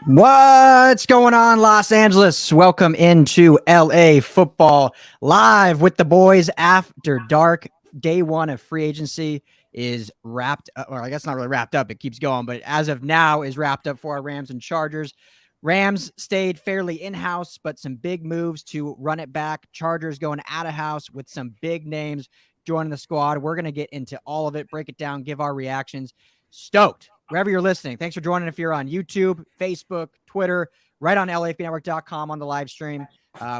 What's going on, Los Angeles? Welcome into LA football live with the boys after dark. Day one of free agency is wrapped up, or I guess not really wrapped up. It keeps going, but as of now is wrapped up for our Rams and Chargers. Rams stayed fairly in-house, but some big moves to run it back. Chargers going out of house with some big names joining the squad. We're going to get into all of it, break it down, give our reactions. Stoked. Wherever you're listening, thanks for joining. If you're on YouTube, Facebook, Twitter, right on LAFBnetwork.com on the live stream,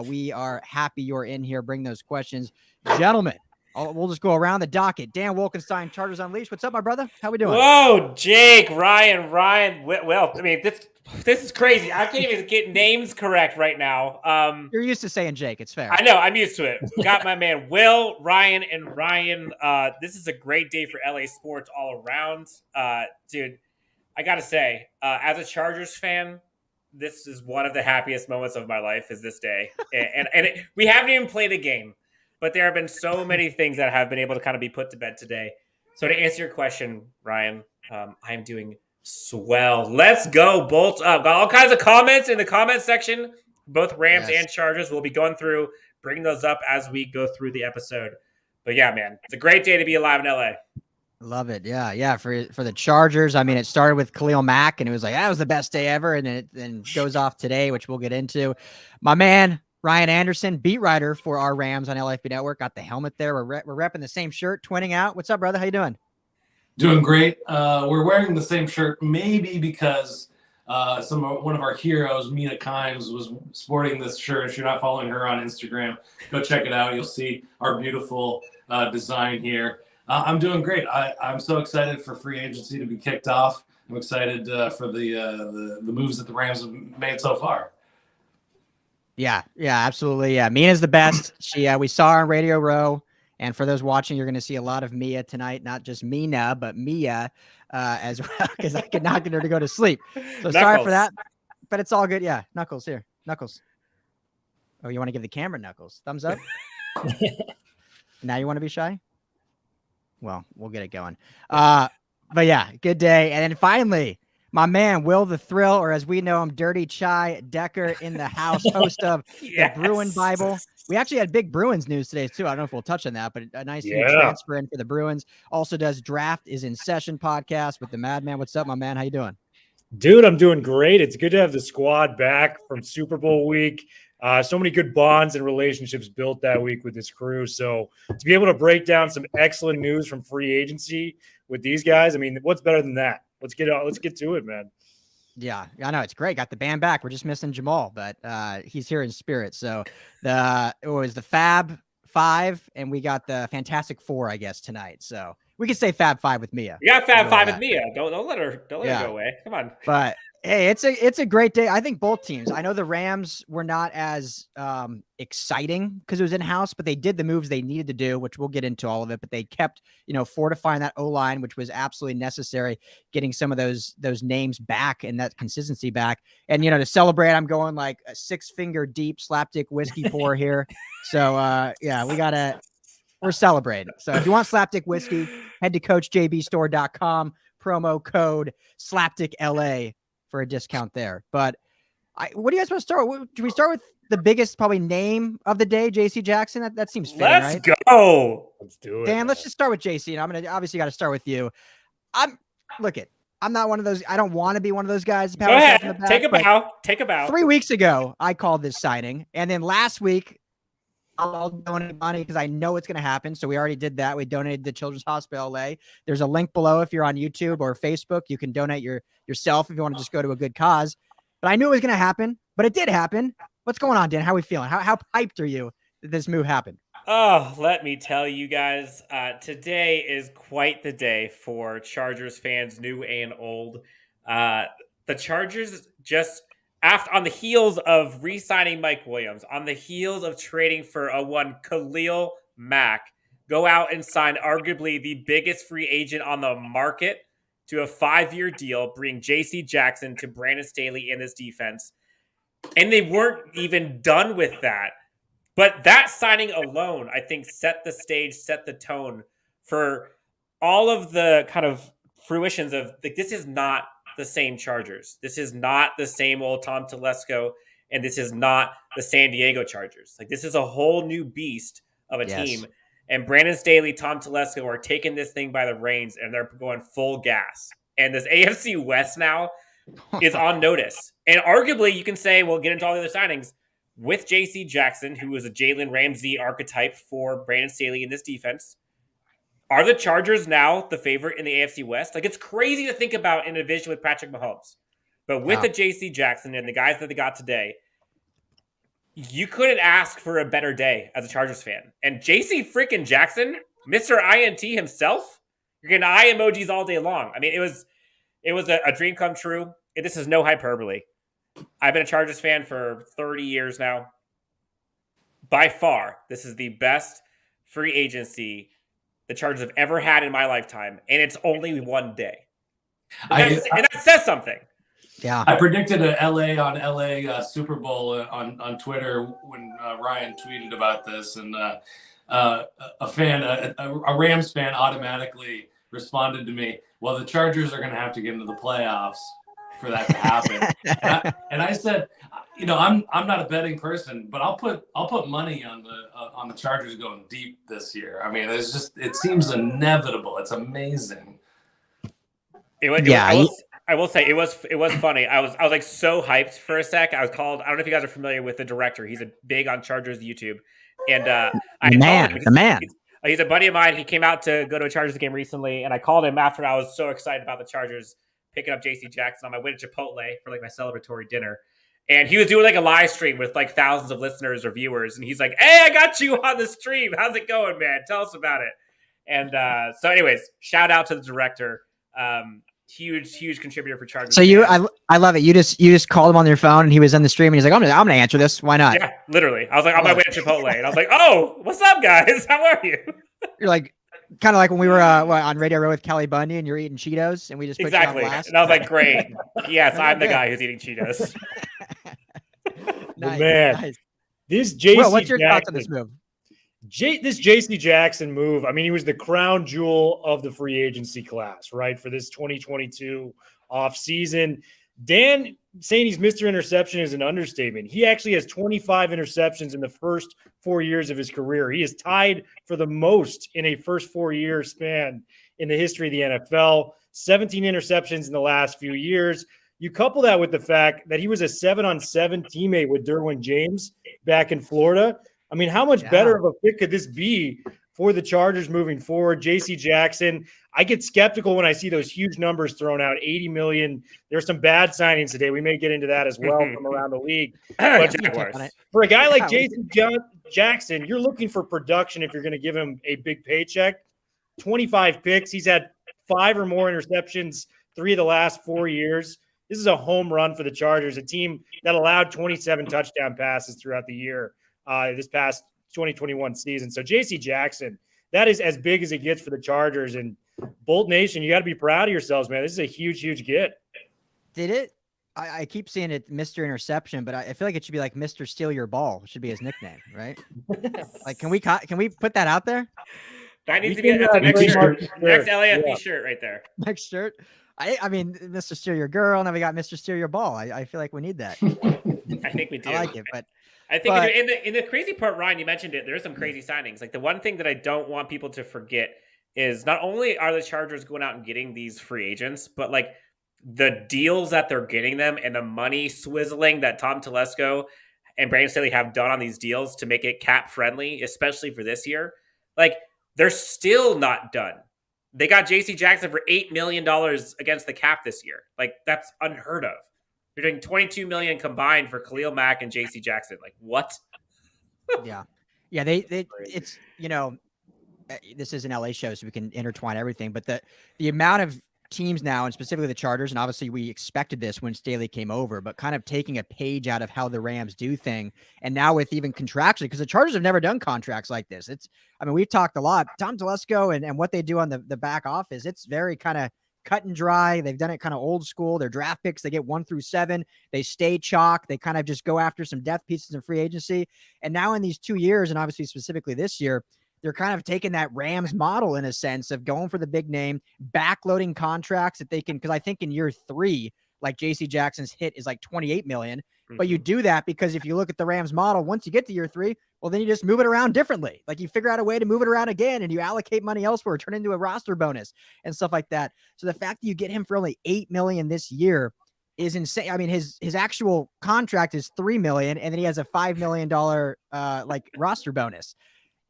we are happy you're in here. Bring those questions. Gentlemen, we'll just go around the docket. Dan Wolkenstein, Chargers Unleashed. What's up, my brother? How we doing? Whoa, Jake, Ryan. Well, I mean, this is crazy. I can't even get names correct right now. You're used to saying Jake. It's fair. I know. I'm used to it. We got my man Will, Ryan, and Ryan. This is a great day for LA sports all around. Dude, I got to say, as a Chargers fan, this is one of the happiest moments of my life is this day. We haven't even played a game, but there have been so many things that have been able to kind of be put to bed today. So to answer your question, Ryan, I'm doing swell. Let's go, Bolts up. Got all kinds of comments in the comment section. Both Rams and Chargers. We'll be going through, bringing those up as we go through the episode. But yeah, man, it's a great day to be alive in LA. Love it. Yeah. For the Chargers, I mean, it started with Khalil Mack, and it was like, that was the best day ever. And then it then goes off today, which we'll get into. My man, Ryan Anderson, beat writer for our Rams on LAFB Network, got the helmet there. We're repping the same shirt, twinning out. What's up, brother? How you doing? Doing great. We're wearing the same shirt, maybe because one of our heroes, Mina Kimes, was sporting this shirt. If you're not following her on Instagram, go check it out. You'll see our beautiful design here. I'm doing great. I'm so excited for free agency to be kicked off. I'm excited for the moves that the Rams have made so far. Yeah, absolutely. Yeah, Mina's the best. We saw her on Radio Row. And for those watching, you're going to see a lot of Mia tonight, not just Mina, but Mia as well, because I could not get her to go to sleep. So Knuckles. Sorry for that, but it's all good. Yeah, Knuckles here. Knuckles. Oh, you want to give the camera Knuckles? Thumbs up? Now you want to be shy? Well, we'll get it going. But yeah, good day. And then finally, my man, Will the Thrill, or as we know him, Dirty Chai Decker in the house, host of the Bruin Bible. We actually had big Bruins news today, too. I don't know if we'll touch on that, but a nice new transfer in for the Bruins. Also does Draft is in Session podcast with the Madman. What's up, my man? How you doing? Dude, I'm doing great. It's good to have the squad back from Super Bowl week. So many good bonds and relationships built that week with this crew. So to be able to break down some excellent news from free agency with these guys, I mean, what's better than that? Let's get to it, man. Yeah, I know it's great. Got the band back. We're just missing Jamal, but he's here in spirit. So it was the Fab Five, and we got the Fantastic Four, I guess, tonight. So we could say Fab Five with Mia. You got Fab Five with Mia. Don't let her go away. Come on. But hey, it's a great day. I think both teams. I know the Rams were not as exciting because it was in-house, but they did the moves they needed to do, which we'll get into all of it. But they kept, fortifying that O-line, which was absolutely necessary, getting some of those names back and that consistency back. And, to celebrate, I'm going like a 6-finger deep slapdick whiskey pour here. So, we're celebrating. So if you want slapdick whiskey, head to CoachJBStore.com, promo code SlapdickLA for a discount there. But what do you guys want to start with? Do we start with the biggest probably name of the day, JC Jackson? That seems fair, right? Let's go. Let's do it. Dan, let's just start with JC. And I'm going to obviously got to start with you. I'm not one of those. I don't want to be one of those guys. Go ahead. Take a bow. 3 weeks ago, I called this signing. And then last week, I'll donate money because I know it's going to happen. So we already did that. We donated to Children's Hospital LA. There's a link below if you're on YouTube or Facebook. You can donate yourself if you want to just go to a good cause. But I knew it was going to happen, but it did happen. What's going on, Dan? How are we feeling? How hyped are you that this move happened? Oh, let me tell you guys, today is quite the day for Chargers fans, new and old. The Chargers just on the heels of re-signing Mike Williams, on the heels of trading for Khalil Mack, go out and sign arguably the biggest free agent on the market to a 5-year deal, bring J.C. Jackson to Brandon Staley in this defense. And they weren't even done with that. But that signing alone, I think, set the stage, set the tone for all of the kind of fruitions of, like, this is not the same Chargers. This is not the same old Tom Telesco, and this is not the San Diego Chargers. Like, this is a whole new beast of a team. And Brandon Staley, Tom Telesco are taking this thing by the reins, and they're going full gas. And this AFC West now is on notice. And arguably, you can say, we'll get into all the other signings, with J.C. Jackson, who is a Jalen Ramsey archetype for Brandon Staley in this defense. Are the Chargers now the favorite in the AFC West? Like, it's crazy to think about in a division with Patrick Mahomes. But with the J.C. Jackson and the guys that they got today, you couldn't ask for a better day as a Chargers fan. And J.C. freaking Jackson, Mr. INT himself, you're getting eye emojis all day long. I mean, it was a dream come true. This is no hyperbole. I've been a Chargers fan for 30 years now. By far, this is the best free agency the Chargers have ever had in my lifetime, and it's only one day. And that says something. Yeah, I predicted a LA on LA Super Bowl on Twitter when Ryan tweeted about this, and a Rams fan automatically responded to me, "Well, the Chargers are going to have to get into the playoffs for that to happen." and I said, you know, I'm not a betting person, but I'll put money on the Chargers going deep this year. I mean, it seems inevitable. It's amazing. I will say it was funny. I was like so hyped for a sec. I was called. I don't know if you guys are familiar with the director. He's a big on Chargers YouTube, and the man. He's a buddy of mine. He came out to go to a Chargers game recently, and I called him after I was so excited about the Chargers picking up J.C. Jackson on my way to Chipotle for like my celebratory dinner. And he was doing like a live stream with like thousands of listeners or viewers. And he's like, "Hey, I got you on the stream. How's it going, man? Tell us about it." And so anyways, shout out to the director. Huge contributor for Chargers. So I love it. You just called him on your phone and he was on the stream and he's like, I'm gonna answer this. Why not? Yeah, literally. I was like on my way to Chipotle and I was like, "Oh, what's up, guys? How are you?" You're like, kind of like when we were on Radio Row with Kelly Bundy and you're eating Cheetos and we just put you on blast. And I was like, "Great, yes, I'm the guy who's eating Cheetos." Nice, man, nice. This JC Will, what's your Jackson, thoughts on this move? This JC Jackson move, I mean, he was the crown jewel of the free agency class, right, for this 2022 offseason. Dan saying he's Mr. Interception is an understatement. He actually has 25 interceptions in the first 4 years of his career. He is tied for the most in a first 4-year span in the history of the NFL. 17 interceptions in the last few years. You couple that with the fact that he was a 7-on-7 teammate with Derwin James back in Florida. I mean, how much better of a fit could this be for the Chargers moving forward? J.C. Jackson, I get skeptical when I see those huge numbers thrown out, $80 million. There's some bad signings today. We may get into that as well from around the league. But for a guy like J.C. Jackson, you're looking for production if you're going to give him a big paycheck. 25 picks. He's had 5 or more interceptions 3 of the last 4 years. This is a home run for the Chargers, a team that allowed 27 touchdown passes throughout the year this past 2021 season. So J.C. Jackson, that is as big as it gets for the Chargers. And Bolt Nation, you got to be proud of yourselves, man. This is a huge get. Did it? I keep seeing it, Mr. Interception, but I feel like it should be like Mr. Steal Your Ball. Should be his nickname, right? Like, can we put that out there? That needs to be next LAFB shirt right there. Next shirt. I mean, Mr. Steal Your Girl. Now we got Mr. Steal Your Ball. I feel like we need that. I think we do. I like it, but I think we do. In the crazy part, Ryan, you mentioned it. There are some crazy signings. Like the one thing that I don't want people to forget is not only are the Chargers going out and getting these free agents, but like the deals that they're getting them and the money swizzling that Tom Telesco and Brandon Staley have done on these deals to make it cap friendly, especially for this year. Like they're still not done. They got J.C. Jackson for $8 million against the cap this year. Like that's unheard of. They're doing $22 million combined for Khalil Mack and J.C. Jackson. Like what? Yeah. It's, you know, this is an LA show, so we can intertwine everything. But the amount of teams now, and specifically the Chargers, and obviously we expected this when Staley came over, but kind of taking a page out of how the Rams do thing. And now with even contractually, because the Chargers have never done contracts like this. We've talked a lot. Tom Telesco and what they do on the back office, it's very kind of cut and dry. They've done it kind of old school. Their draft picks, they get 1 through 7. They stay chalk. They kind of just go after some depth pieces in free agency. And now in these 2 years, and obviously specifically this year, they're kind of taking that Rams model in a sense of going for the big name, backloading contracts that they can, because I think in year 3, like JC Jackson's hit is like 28 million. But you do that because if you look at the Rams model, once you get to year 3, well, then you just move it around differently. Like you figure out a way to move it around again and you allocate money elsewhere, turn it into a roster bonus and stuff like that. So the fact that you get him for only 8 million this year is insane. I mean, his actual contract is 3 million and then he has a $5 million like roster bonus.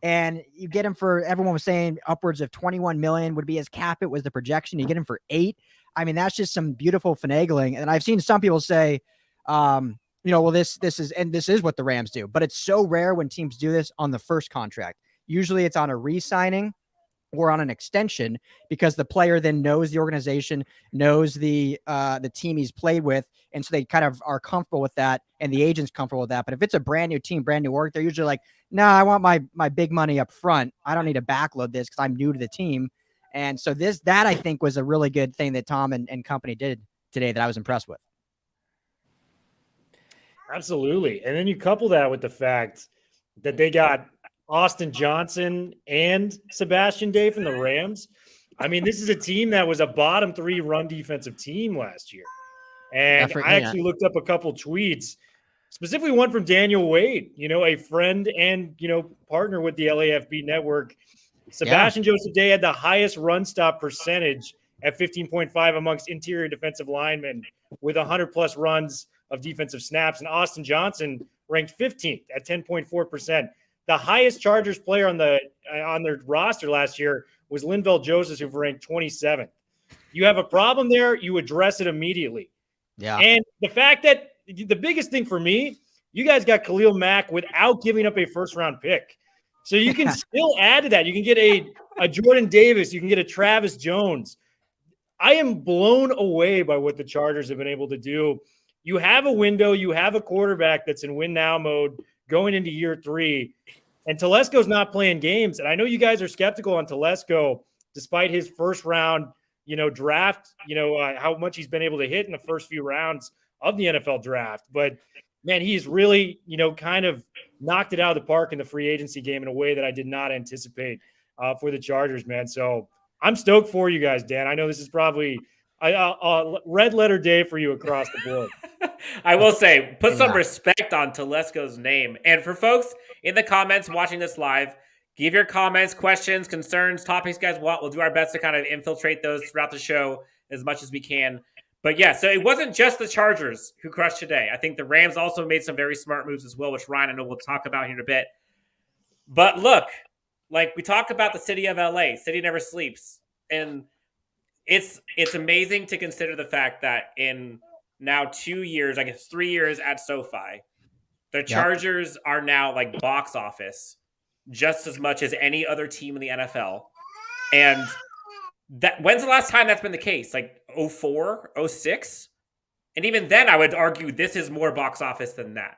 And you get him for, everyone was saying upwards of 21 million would be his cap. It was the projection. You get him for 8. I mean, that's just some beautiful finagling. And I've seen some people say, well, this is what the Rams do, but it's so rare when teams do this on the first contract. Usually it's on a re-signing or on an extension because the player then knows the organization, knows the team he's played with. And so they kind of are comfortable with that and the agent's comfortable with that. But if it's a brand new team, brand new work, they're usually like, no, I want my big money up front. I don't need to backload this because I'm new to the team. And so that I think was a really good thing that Tom and company did today that I was impressed with. Absolutely. And then you couple that with the fact that they got Austin Johnson and Sebastian Day from the Rams. I mean, this is a team that was a bottom 3 run defensive team last year. And I actually looked up a couple tweets, specifically one from Daniel Wade, a friend and, partner with the LAFB network. Sebastian Joseph Day had the highest run stop percentage at 15.5 amongst interior defensive linemen with 100+ runs of defensive snaps. And Austin Johnson ranked 15th at 10.4%. The highest Chargers player on their roster last year was Linval Joseph, who ranked 27th. You have a problem there, you address it immediately. Yeah. And the fact that the biggest thing for me, you guys got Khalil Mack without giving up a first-round pick. So you can still add to that. You can get a Jordan Davis. You can get a Travis Jones. I am blown away by what the Chargers have been able to do. You have a window. You have a quarterback that's in win-now mode going into year 3. And Telesco's not playing games. And I know you guys are skeptical on Telesco despite his first-round, draft, how much he's been able to hit in the first few rounds of the NFL draft. But, man, he's really, kind of knocked it out of the park in the free agency game in a way that I did not anticipate for the Chargers, man. So I'm stoked for you guys, Dan. I know this is probably a red letter day for you across the board. I will say, put some respect on Telesco's name. And for folks in the comments watching this live, give your comments, questions, concerns, topics you guys want. We'll do our best to kind of infiltrate those throughout the show as much as we can. But yeah, so it wasn't just the Chargers who crushed today. I think the Rams also made some very smart moves as well, which Ryan, I know we'll talk about here in a bit. But look, like we talk about the city of LA, city never sleeps. And it's amazing to consider the fact that in now 2 years, I guess 3 years at SoFi, the Chargers are now like box office just as much as any other team in the NFL. And when's the last time that's been the case? Like 04, 06? And even then, I would argue this is more box office than that.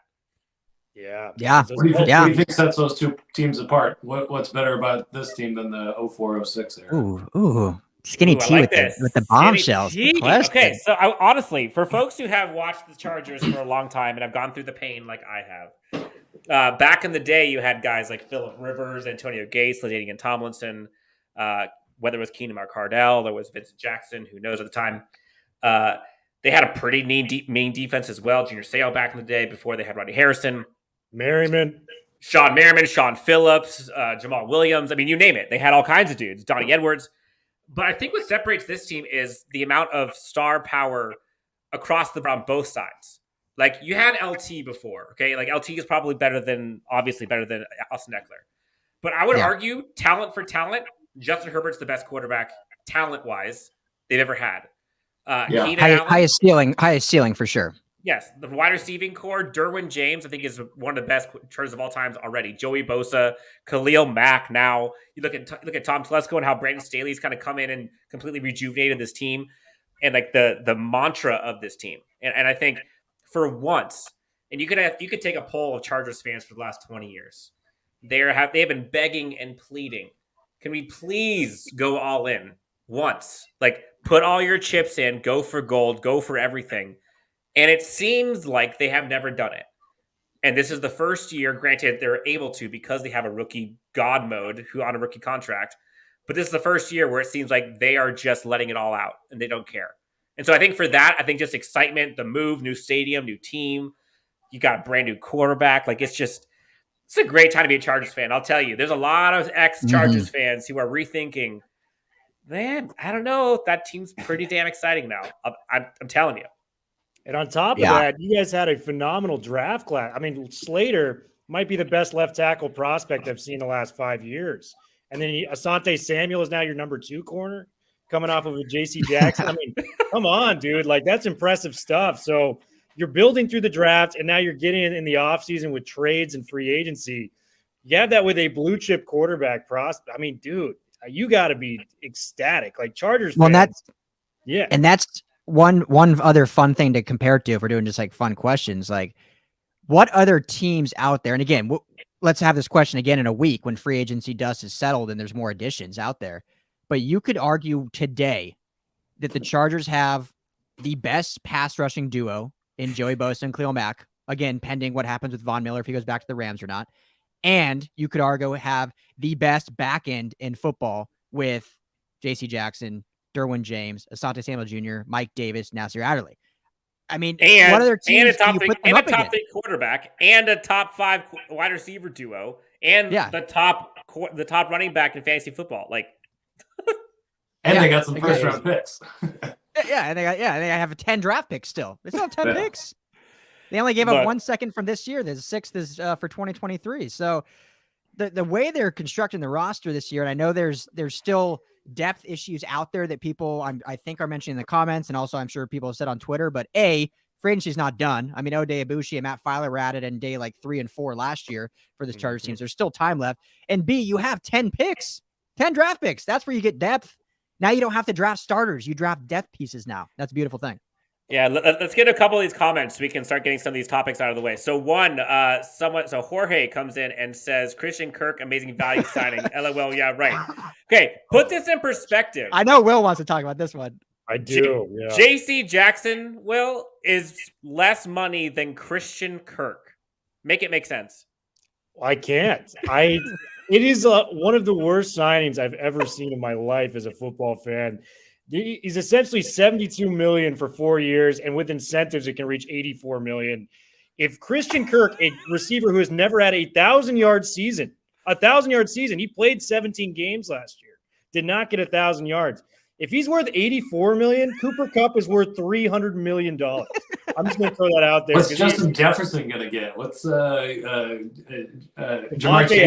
Yeah. What do you think sets those two teams apart? What's better about this team than the 04, 06 era? Ooh. Skinny T with the bombshells. Okay, so honestly, for folks who have watched the Chargers for a long time and have gone through the pain like I have, back in the day, you had guys like Phillip Rivers, Antonio Gates, LaDainian Tomlinson, whether it was Keenan Cardell, there was Vincent Jackson, who knows at the time. They had a pretty mean defense as well. Junior Seau back in the day before they had Rodney Harrison. Sean Merriman, Sean Phillips, Jamal Williams. I mean, you name it. They had all kinds of dudes. Donnie Edwards. But I think what separates this team is the amount of star power across on both sides. Like you had LT before, okay? Like LT is probably obviously better than Austin Eckler. But I would argue talent for talent, Justin Herbert's the best quarterback talent-wise they've ever had. Highest ceiling for sure. Yes, the wide receiving core, Derwin James, I think is one of the best turns of all times already. Joey Bosa, Khalil Mack. Now you look at Tom Telesco and how Brandon Staley's kind of come in and completely rejuvenated this team, and like the mantra of this team. And I think for once, and you could take a poll of Chargers fans for the last 20 years. They have been begging and pleading. Can we please go all in once? Like put all your chips in, go for gold, go for everything. And it seems like they have never done it. And this is the first year, granted, they're able to because they have a rookie god mode who on a rookie contract. But this is the first year where it seems like they are just letting it all out and they don't care. And so I think for that, I think just excitement, the move, new stadium, new team, you got a brand new quarterback. Like it's a great time to be a Chargers fan. I'll tell you, there's a lot of ex-Chargers fans who are rethinking, man, I don't know. That team's pretty damn exciting now. I'm telling you. And on top of that, you guys had a phenomenal draft class. I mean, Slater might be the best left tackle prospect I've seen in the last 5 years. And then Asante Samuel is now your number 2 corner coming off of a J.C. Jackson. I mean, come on, dude. Like, that's impressive stuff. So you're building through the draft, and now you're getting in the offseason with trades and free agency. You have that with a blue-chip quarterback prospect. I mean, dude, you got to be ecstatic. Like, Chargers fans. And that's one other fun thing to compare it to if we're doing just like fun questions. Like, what other teams out there? And again, let's have this question again in a week when free agency dust is settled and there's more additions out there. But you could argue today that the Chargers have the best pass rushing duo in Joey Bosa and Khalil Mack. Again, pending what happens with Von Miller if he goes back to the Rams or not. And you could argue have the best back end in football with J.C. Jackson, Derwin James, Asante Samuel Jr., Mike Davis, Nasir Adderley. I mean, what other teams and a top 3 quarterback, and a top 5 wide receiver duo, and the top running back in fantasy football. Like, and they got some first round picks. and they have 10 draft picks still. They still have 10 picks. They only gave up 1 second from this year. The 6th is for 2023. So the way they're constructing the roster this year, and I know there's still depth issues out there that people I think are mentioning in the comments, and also I'm sure people have said on Twitter, but free agency's not done. I mean, Ode Ibushi and Matt Filer were added in day like 3 and 4 last year for this Chargers teams. There's still time left. And B, you have 10 picks, 10 draft picks. That's where you get depth. Now you don't have to draft starters. You draft depth pieces now. That's a beautiful thing. Yeah, let's get a couple of these comments so we can start getting some of these topics out of the way. So Jorge comes in and says, Christian Kirk, amazing value signing. LOL, yeah, right. Okay, put this in perspective. I know Will wants to talk about this one. I do. J.C. Jackson, Will, is less money than Christian Kirk. Make it make sense. I can't. It is one of the worst signings I've ever seen in my life as a football fan. He's essentially $72 million for 4 years, and with incentives, it can reach $84 million. If Christian Kirk, a receiver who has never had a 1,000-yard season, he played 17 games last year, did not get 1,000 yards. If he's worth $84 million, Cooper Kupp is worth $300 million. I'm just going to throw that out there. What's Justin Jefferson going to get? What's Javonte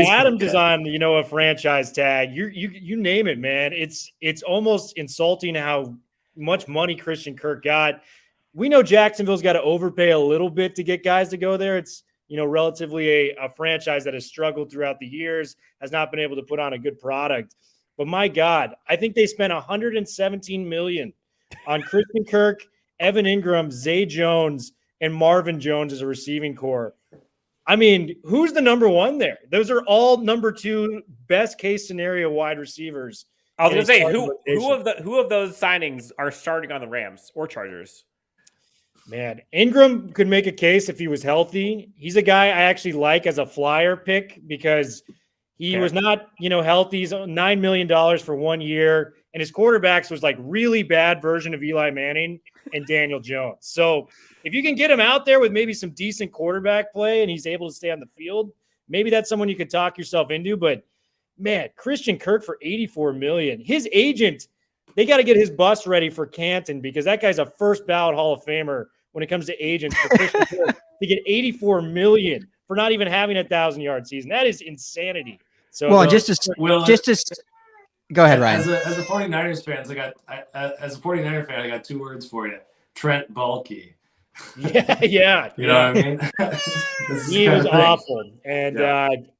Adams is on, a franchise tag. You name it, man. It's almost insulting how much money Christian Kirk got. We know Jacksonville's got to overpay a little bit to get guys to go there. It's relatively a franchise that has struggled throughout the years, has not been able to put on a good product. But my God, I think they spent $117 million on Christian Kirk, Evan Ingram, Zay Jones, and Marvin Jones as a receiving core. I mean, who's the number 1 there? Those are all number 2 best case scenario wide receivers. I was going to say, who of those signings are starting on the Rams or Chargers? Man, Ingram could make a case if he was healthy. He's a guy I actually like as a flyer pick because he was not, healthy. He's $9 million for 1 year. And his quarterbacks was like really bad version of Eli Manning and Daniel Jones. So if you can get him out there with maybe some decent quarterback play and he's able to stay on the field, maybe that's someone you could talk yourself into. But man, Christian Kirk for $84 million. His agent, they got to get his bus ready for Canton because that guy's a first ballot Hall of Famer when it comes to agents for Christian Kirk to get $84 million for not even having a 1,000-yard season. That is insanity. So go ahead, Ryan. As a 49ers fan, I got 2 words for you. Trent Baalke. Yeah. You know what I mean? He was awful. And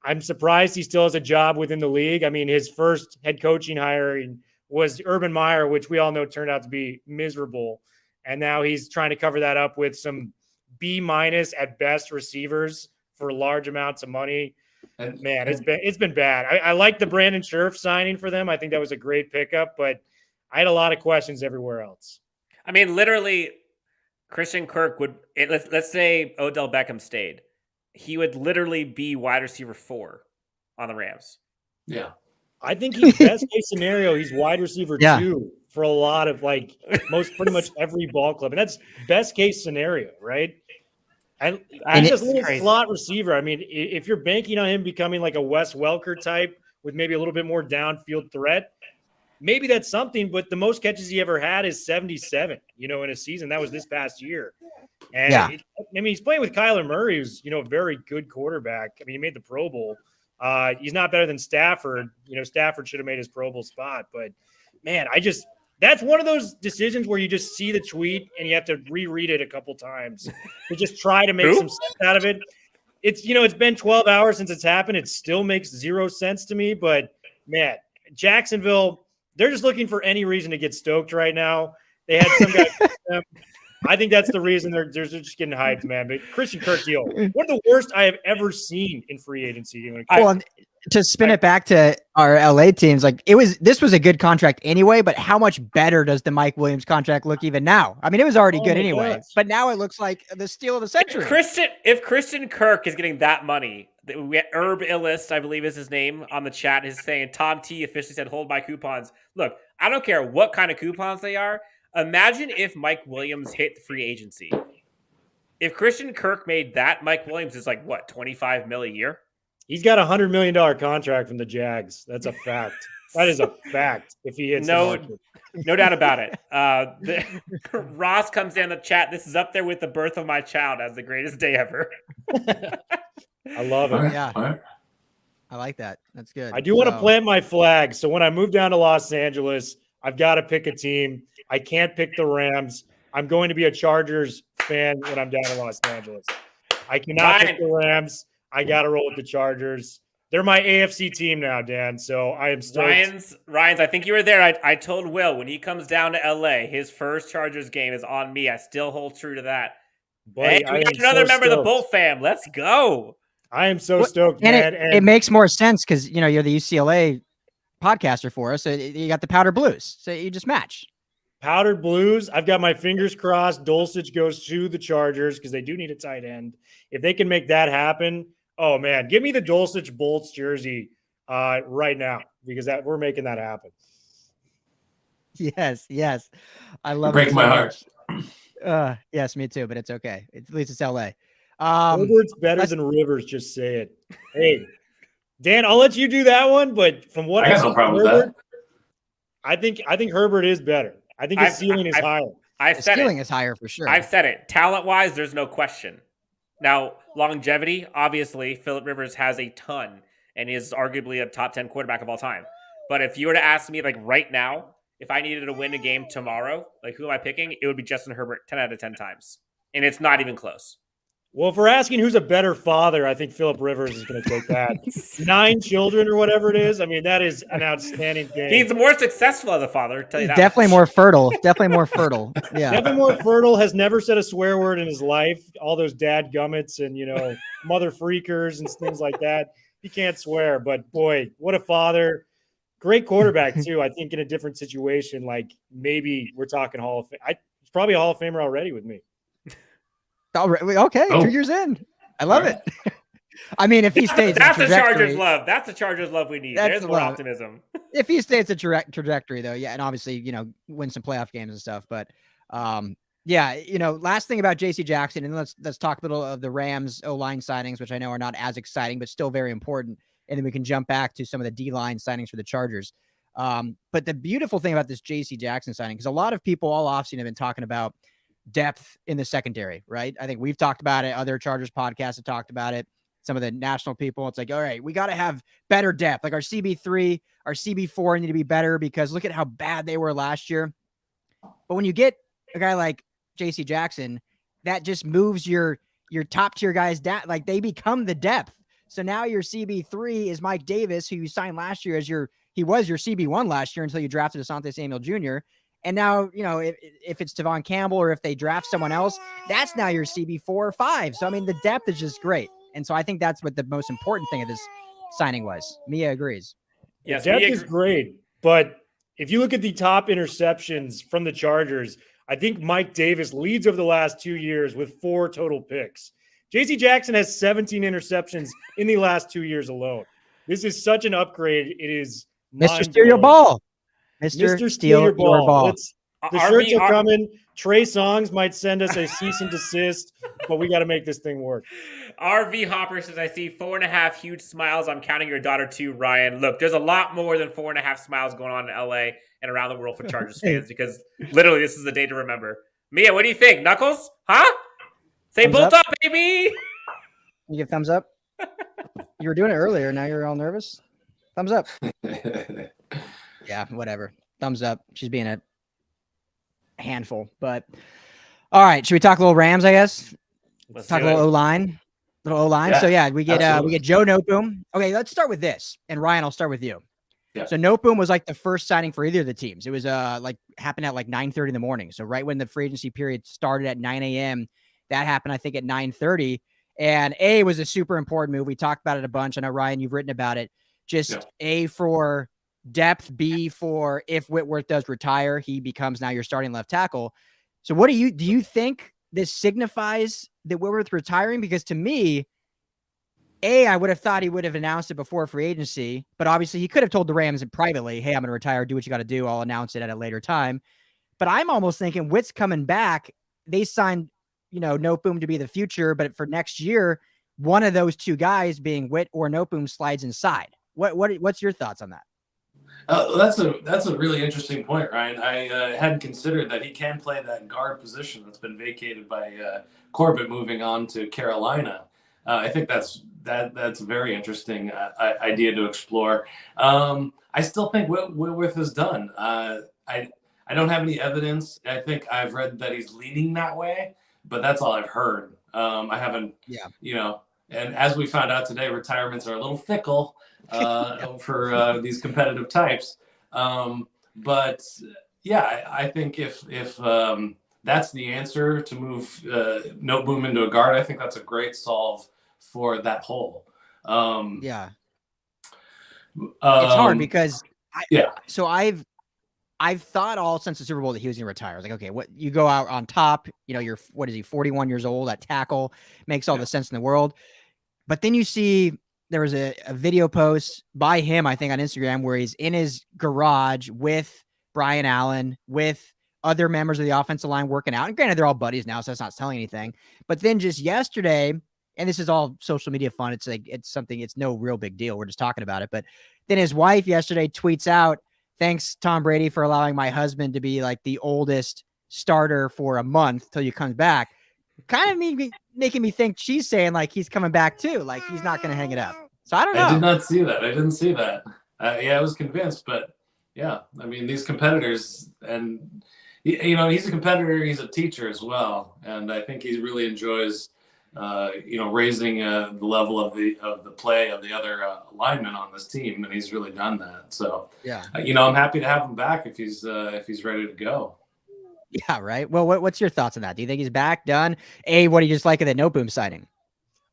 I'm surprised he still has a job within the league. I mean, his first head coaching hiring was Urban Meyer, which we all know turned out to be miserable. And now he's trying to cover that up with some B- at best receivers for large amounts of money. And man, it's been bad. I like the Brandon Scherff signing for them. I think that was a great pickup, but I had a lot of questions everywhere else. I mean, literally, Christian Kirk let's say Odell Beckham stayed. he would literally be wide receiver 4 on the Rams. Yeah. I think he's best case scenario. He's wide receiver 2 for a lot of pretty much every ball club. And that's best case scenario, right? And he's just a little slot receiver. I mean, if you're banking on him becoming like a Wes Welker type with maybe a little bit more downfield threat, maybe that's something. But the most catches he ever had is 77, in a season. That was this past year. And he's playing with Kyler Murray, who's, a very good quarterback. I mean, he made the Pro Bowl. He's not better than Stafford. Stafford should have made his Pro Bowl spot. But, man, that's one of those decisions where you just see the tweet and you have to reread it a couple times to just try to make some sense out of it. It's, it's been 12 hours since it's happened. It still makes zero sense to me. But, man, Jacksonville, they're just looking for any reason to get stoked right now. They had some guy. I think that's the reason they're just getting hyped, man. But Christian Kirk deal, one of the worst I have ever seen in free agency. Well, to spin it back to our LA teams, this was a good contract anyway, but how much better does the Mike Williams contract look even now? I mean, it was already good anyway, but now it looks like the steal of the century. If Christian Kirk is getting that money, Herb Illist, I believe is his name, on the chat is saying Tom T officially said, "Hold my coupons." Look, I don't care what kind of coupons they are. Imagine if Mike Williams hit the free agency. If Christian Kirk made that, Mike Williams is like, what, $25 million a year? He's got a $100 million contract from the Jags. That's a fact. That is a fact. If he hits no doubt about it. Ross comes in the chat. This is up there with the birth of my child as the greatest day ever. I love it. Yeah. I like that. That's good. I do want to plant my flag. So when I move down to Los Angeles, I've got to pick a team. I can't pick the Rams. I'm going to be a Chargers fan when I'm down in Los Angeles. I cannot pick the Rams. I got to roll with the Chargers. They're my AFC team now, Dan. So I am still Ryan's. I think you were there. I told Will when he comes down to LA, his first Chargers game is on me. I still hold true to that. Buddy, hey, we got another member of the Bolt fam. Let's go. I am so stoked, and man. It makes more sense because you're the UCLA podcaster for us. So you got the Powder Blues. So you just match. Powdered Blues. I've got my fingers crossed. Dulcich goes to the Chargers because they do need a tight end. If they can make that happen, oh man, give me the Dulcich Bolts jersey right now because we're making that happen. Yes. I love Break my heart. Yes, me too, but it's okay. At least it's LA. Herbert's better than Rivers. Just say it. Hey, Dan, I'll let you do that one. But from what I got no problem with that. I think Herbert is better. I think his ceiling is higher. His ceiling is higher for sure. I've said it. Talent-wise, there's no question. Now, longevity, obviously, Phillip Rivers has a ton and is arguably a top 10 quarterback of all time. But if you were to ask me, right now, if I needed to win a game tomorrow, who am I picking? It would be Justin Herbert 10 out of 10 times. And it's not even close. Well, if we're asking who's a better father, I think Phillip Rivers is going to take that. 9 children or whatever it is. I mean, that is an outstanding thing. He's more successful as a father. Tell you that definitely much. more fertile. Definitely more fertile. Yeah. Definitely more fertile. Has never said a swear word in his life. All those dad gummits and mother freakers and things like that. He can't swear, but boy, what a father! Great quarterback too. I think in a different situation, maybe we're talking Hall of Fame. He's probably a Hall of Famer already with me. Okay, 2 years in. I love it. I mean, if he stays, that's the Chargers love. That's the Chargers love we need. There's more optimism. If he stays the trajectory, though, yeah, and obviously, win some playoff games and stuff. But, last thing about J.C. Jackson, and let's talk a little of the Rams O-line signings, which I know are not as exciting, but still very important. And then we can jump back to some of the D-line signings for the Chargers. But the beautiful thing about this J.C. Jackson signing, because a lot of people all offseason have been talking about depth in the secondary, right? I think we've talked about it. Other Chargers podcasts have talked about it. Some of the national people, it's all right, we got to have better depth. Our CB3, our CB4 need to be better because look at how bad they were last year. But when you get a guy like J.C. Jackson, that just moves your top tier guys down. They become the depth. So now your CB3 is Mike Davis, who you signed last year he was your CB1 last year until you drafted Asante Samuel Jr. And now, if it's Tavon Campbell or if they draft someone else, that's now your CB4 or 5. So, I mean, the depth is just great. And so I think that's what the most important thing of this signing was. Mia agrees. Yes, depth is great. But if you look at the top interceptions from the Chargers, I think Mike Davis leads over the last 2 years with 4 total picks. J.C. Jackson has 17 interceptions in the last 2 years alone. This is such an upgrade. It is Mr. Steal Your Ball. Mr. Steal Your Ball. The shirts are coming. Trey Songz might send us a cease and desist, but we got to make this thing work. RV Hopper says, I see 4.5 huge smiles. I'm counting your daughter too, Ryan. Look, there's a lot more than 4.5 smiles going on in LA and around the world for Chargers fans because literally this is a day to remember. Mia, what do you think? Knuckles? Huh? Say Thumbs bolt up? up, baby. You give thumbs up? You were doing it earlier. Now you're all nervous. Thumbs up. Yeah, whatever. Thumbs up. She's being a handful. But all right, should we talk a little Rams? I guess. Let's talk a do it. little O-line. Yeah, So yeah, we get absolutely. Joe Noteboom. Okay, let's start with this. And Ryan, I'll start with you. Yeah. So Noteboom was like the first signing for either of the teams. It was like happened at like 9:30 in the morning. So right when the free agency period started at 9 a.m., that happened I think at 9:30. And A was a super important move. We talked about it a bunch. I know Ryan, you've written about it. Just A for depth, B for if Whitworth does retire, he becomes now your starting left tackle. So what do you think this signifies that Whitworth retiring? Because to me, A, I would have thought he would have announced it before free agency, but obviously he could have told the Rams privately, hey, I'm going to retire. Do what you got to do. I'll announce it at a later time. But I'm almost thinking Witt's coming back. They signed, Noteboom to be the future, but for next year, one of those two guys being Witt or Noteboom slides inside. What's your thoughts on that? That's a really interesting point, Ryan. I hadn't considered that he can play that guard position that's been vacated by Corbett moving on to Carolina. I think that's a very interesting idea to explore. I still think Whitworth is done. I don't have any evidence. I think I've read that he's leaning that way, but that's all I've heard. I haven't, and as we found out today, retirements are a little fickle for these competitive types. But yeah, I think if that's the answer to move Noteboom into a guard, I think that's a great solve for that hole. It's hard because I've thought all since the Super Bowl that he was going to retire. I was like, okay, what you go out on top, you're 41 years old at tackle, makes all the sense in the world. But then you see there was a video post by him, I think on Instagram, where he's in his garage with Brian Allen, with other members of the offensive line working out. And granted, they're all buddies now, so that's not telling anything. But then just yesterday, and this is all social media fun. It's like, it's no real big deal. We're just talking about it. But then his wife yesterday tweets out, thanks, Tom Brady, for allowing my husband to be like the oldest starter for a month till you comes back. Kind of making me think she's saying like he's coming back too, like he's not going to hang it up. So I don't know. I did not see that. I didn't see that. I was convinced, but yeah, I mean, these competitors, and he's a competitor. He's a teacher as well, and I think he really enjoys, raising the level of the play of the other linemen on this team, and he's really done that. So yeah, I'm happy to have him back if he's ready to go. Yeah, right. Well, what's your thoughts on that? Do you think he's back, done? What do you just like of the Noteboom signing?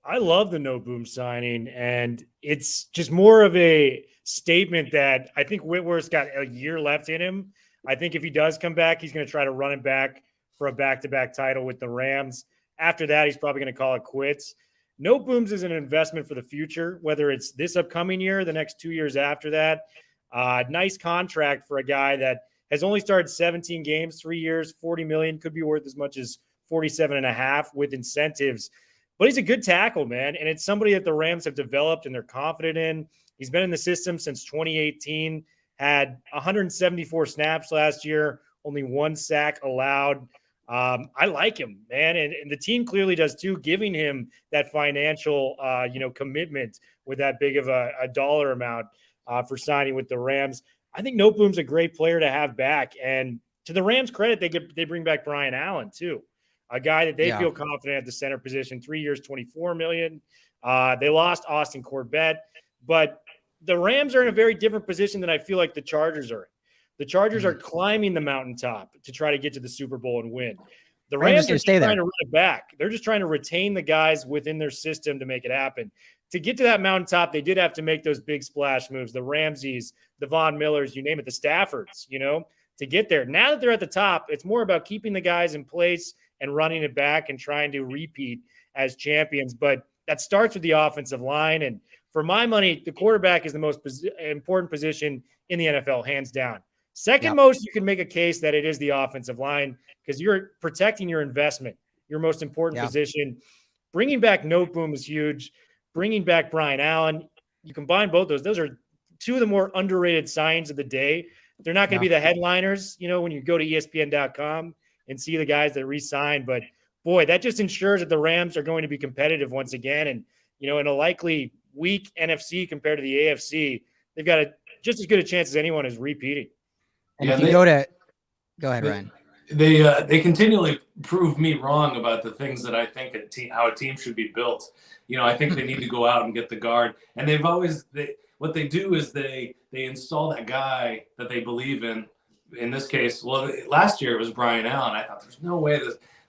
I love the Noteboom signing, and it's just more of a statement that I think Whitworth's got a year left in him. I think if he does come back, he's going to try to run it back for a back-to-back title with the Rams. After that, he's probably going to call it quits. Noteboom's is an investment for the future, whether it's this upcoming year, the next 2 years after that. Nice contract for a guy that has only started 17 games, 3 years, $40 million, could be worth as much as $47.5 with incentives. But he's a good tackle, man, and it's somebody that the Rams have developed and they're confident in. He's been in the system since 2018, had 174 snaps last year, only 1 sack allowed. I like him, man, and the team clearly does too, giving him that financial, commitment with that big of a dollar amount for signing with the Rams. I think Noteboom's a great player to have back. And to the Rams' credit, they bring back Brian Allen, too, a guy that they feel confident at the center position, 3 years, $24 million. They lost Austin Corbett, but the Rams are in a very different position than I feel like the Chargers are in. The Chargers are climbing the mountaintop to try to get to the Super Bowl and win. The Rams are just trying to run it back. They're just trying to retain the guys within their system to make it happen. To get to that mountaintop, they did have to make those big splash moves, the Ramseys, the Von Millers, you name it, the Staffords, to get there. Now that they're at the top, it's more about keeping the guys in place and running it back and trying to repeat as champions. But that starts with the offensive line. And for my money, the quarterback is the most important position in the NFL, hands down. Second most, you can make a case that it is the offensive line because you're protecting your investment, your most important position. Bringing back Noteboom is huge. Bringing back Brian Allen, you combine both those are two of the more underrated signs of the day. They're not going to be the headliners, when you go to ESPN.com and see the guys that re-signed. But, boy, that just ensures that the Rams are going to be competitive once again. And, in a likely weak NFC compared to the AFC, they've got just as good a chance as anyone is repeating. And if you go ahead, Ryan. They continually prove me wrong about the things that I think how a team should be built. I think they need to go out and get the guard. And what they do is they install that guy that they believe in. In this case, last year it was Brian Allen. I thought there's no way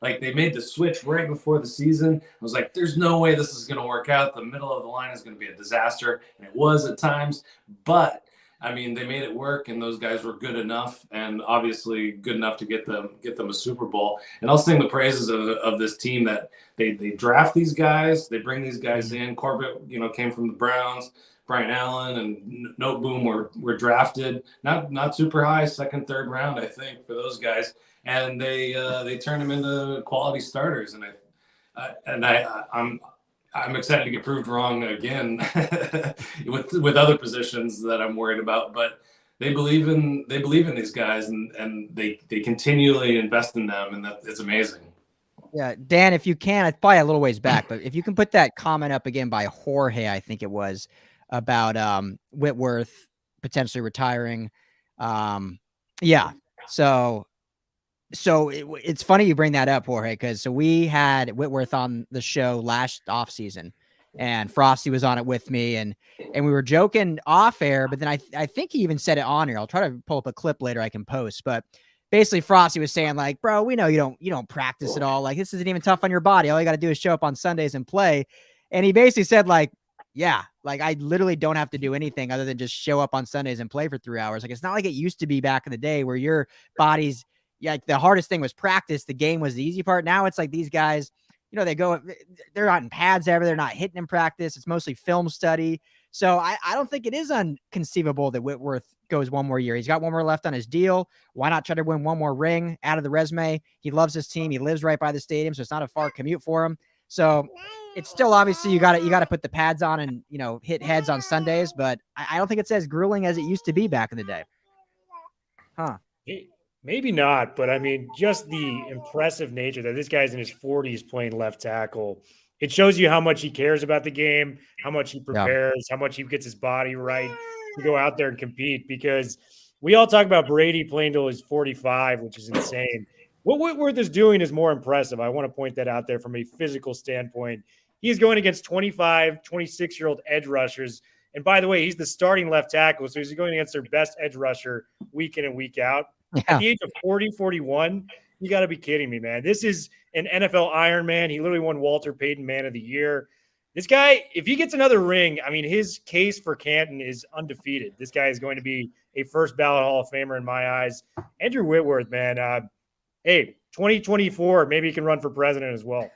they made the switch right before the season. I was like, there's no way this is going to work out. The middle of the line is going to be a disaster. And it was at times, but I mean, they made it work, and those guys were good enough, and obviously good enough to get them a Super Bowl. And I'll sing the praises of this team that they draft these guys, they bring these guys in. Corbett, came from the Browns. Brian Allen and Noteboom were drafted, not super high, second, third round, I think, for those guys, and they turned them into quality starters. And I'm excited to get proved wrong again with other positions that I'm worried about, but they believe in these guys and they continually invest in them, and it's amazing. Yeah, Dan, if you can, it's probably a little ways back, but if you can put that comment up again by Jorge, I think it was, about Whitworth potentially retiring. So it's funny you bring that up, Jorge, because we had Whitworth on the show last off season, and Frosty was on it with me, and we were joking off air, but then I think he even said it on here. I'll try to pull up a clip later I can post, but basically Frosty was saying like, bro, we know you don't practice at all. Like, this isn't even tough on your body. All you got to do is show up on Sundays and play. And he basically said like, yeah, like I literally don't have to do anything other than just show up on Sundays and play for 3 hours. Like, it's not like it used to be back in the day where your body's, like, the hardest thing was practice. The game was the easy part. Now it's like these guys, they're not in pads ever. They're not hitting in practice. It's mostly film study. So I don't think it is inconceivable that Whitworth goes one more year. He's got one more left on his deal. Why not try to win one more ring out of the resume? He loves his team. He lives right by the stadium, so it's not a far commute for him. So it's still obviously you got to put the pads on and hit heads on Sundays, but I don't think it's as grueling as it used to be back in the day. Huh? Maybe not, but I mean, just the impressive nature that this guy's in his 40s playing left tackle. It shows you how much he cares about the game, how much he prepares, how much he gets his body right to go out there and compete. Because we all talk about Brady playing till he's 45, which is insane. What Whitworth is doing is more impressive. I want to point that out there from a physical standpoint. He's going against 25, 26-year-old edge rushers. And by the way, he's the starting left tackle, so he's going against their best edge rusher week in and week out. Yeah. At the age of 40, 41, you got to be kidding me, man. This is an NFL Iron Man. He literally won Walter Payton Man of the Year. This guy, if he gets another ring, I mean, his case for Canton is undefeated. This guy is going to be a first ballot Hall of Famer in my eyes. Andrew Whitworth, man. Hey, 2024, maybe he can run for president as well.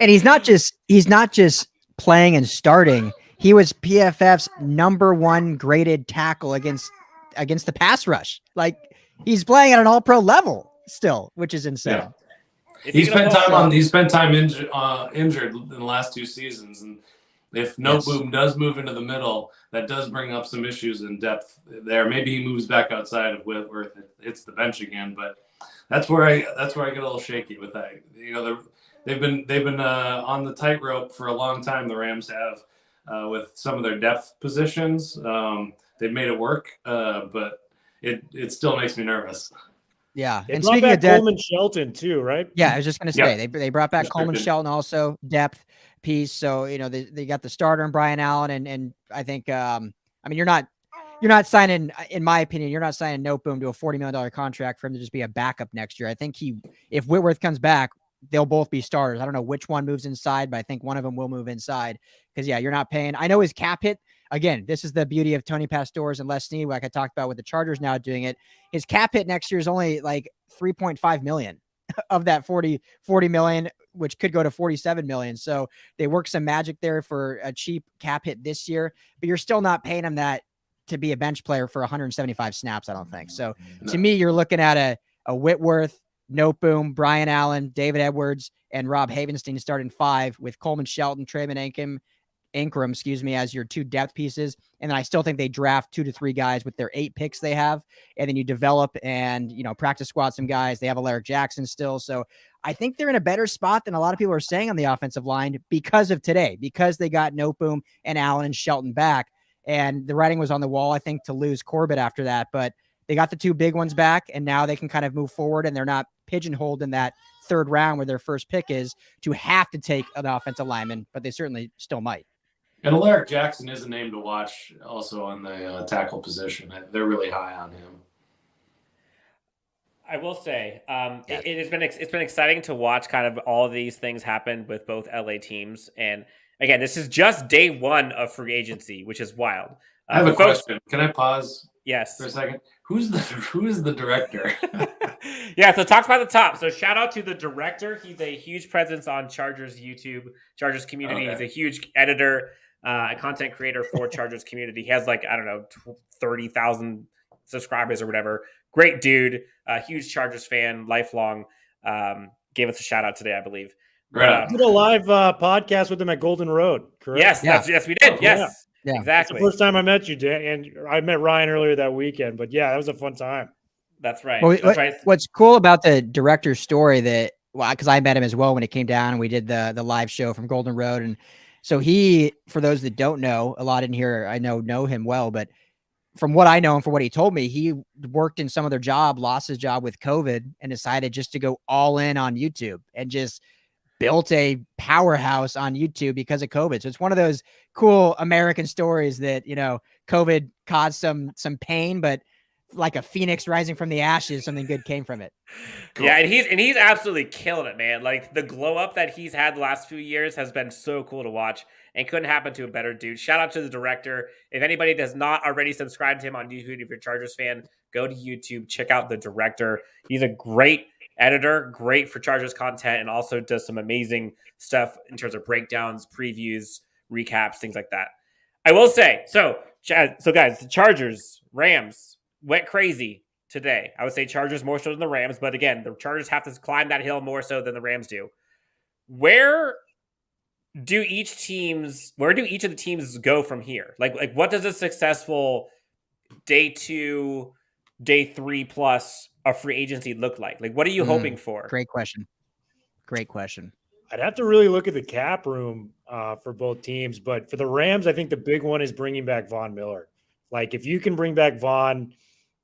And he's not just playing and starting. He was PFF's #1 graded tackle against the pass rush. Like, he's playing at an all-pro level still, which is insane. Yeah. He spent time injured in the last 2 seasons, and if Noteboom does move into the middle, that does bring up some issues in depth there. Maybe he moves back outside of Whitworth, hits the bench again, but that's where I get a little shaky with that. They've been on the tightrope for a long time. The Rams have with some of their depth positions. They've made it work, but it still makes me nervous. Yeah, and speaking of depth, Coleman, Shelton too, right? Yeah, I was just going to say they brought back Coleman, Shelton, also depth piece. So they got the starter and Brian Allen, and I think I mean you're not signing, in my opinion, you're not signing Noteboom to a $40 million contract for him to just be a backup next year. I think if Whitworth comes back, they'll both be starters. I don't know which one moves inside, but I think one of them will move inside because you're not paying. I know his cap hit. Again, this is the beauty of Tony Pastore's and Les Snead, like I talked about with the Chargers now doing it. His cap hit next year is only like $3.5 million. of that 40 million, which could go to 47 million. So they worked some magic there for a cheap cap hit this year, but you're still not paying him that to be a bench player for 175 snaps, I don't think. So to me, you're looking at a Whitworth, Noteboom, Brian Allen, David Edwards, and Rob Havenstein starting 5 with Coleman, Shelton, Trayman Ingram, as your 2 depth pieces. And then I still think they draft 2 to 3 guys with their 8 picks they have. And then you develop and, practice squad some guys. They have Alaric Jackson still. So I think they're in a better spot than a lot of people are saying on the offensive line because of today, because they got Noteboom and Allen and Shelton back. And the writing was on the wall, I think, to lose Corbett after that. But they got the 2 big ones back, and now they can kind of move forward, and they're not pigeonholed in that 3rd round where their first pick is to have to take an offensive lineman, but they certainly still might. And Alaric Jackson is a name to watch also on the tackle position. They're really high on him. I will say it's been exciting to watch kind of all of these things happen with both LA teams. And again, this is just day 1 of free agency, which is wild. I have a question. Can I pause? Yes. For a second. Who is the director? Yeah, so talks about the top. So shout out to the director. He's a huge presence on Chargers YouTube, Chargers community. Okay. He's a huge editor, content creator for Chargers community. He has 30,000 subscribers or whatever. Great dude, huge Chargers fan, lifelong. Gave us a shout out today, I believe. Right. We did a live podcast with him at Golden Road, correct? Yes, we did. Yes. Yeah, exactly. It's the first time I met you, Dan, and I met Ryan earlier that weekend. But yeah, that was a fun time. That's right. Well, That's right. What's cool about the director's story because I met him as well when it came down and we did the live show from Golden Road, and so he, for those that don't know, a lot in here I know him well, but from what I know and for what he told me, he worked in some other job, lost his job with COVID, and decided just to go all in on YouTube and just built a powerhouse on YouTube because of COVID. So it's one of those cool American stories that, COVID caused some pain, but like a phoenix rising from the ashes, something good came from it. Cool. Yeah, and he's absolutely killing it, man. Like the glow up that he's had the last few years has been so cool to watch and couldn't happen to a better dude. Shout out to the director. If anybody does not already subscribe to him on YouTube, if you're a Chargers fan, go to YouTube, check out the director. He's a great editor, great for Chargers content, and also does some amazing stuff in terms of breakdowns, previews, recaps, things like that. I will say, so guys, the Chargers, Rams went crazy today. I would say Chargers more so than the Rams, but again, the Chargers have to climb that hill more so than the Rams do. Where do each of the teams go from here? Like what does a successful day 2, day 3 plus of free agency look like? Like, what are you hoping for? Great question. I'd have to really look at the cap room for both teams, but for the Rams, I think the big one is bringing back Von Miller. Like, if you can bring back Von,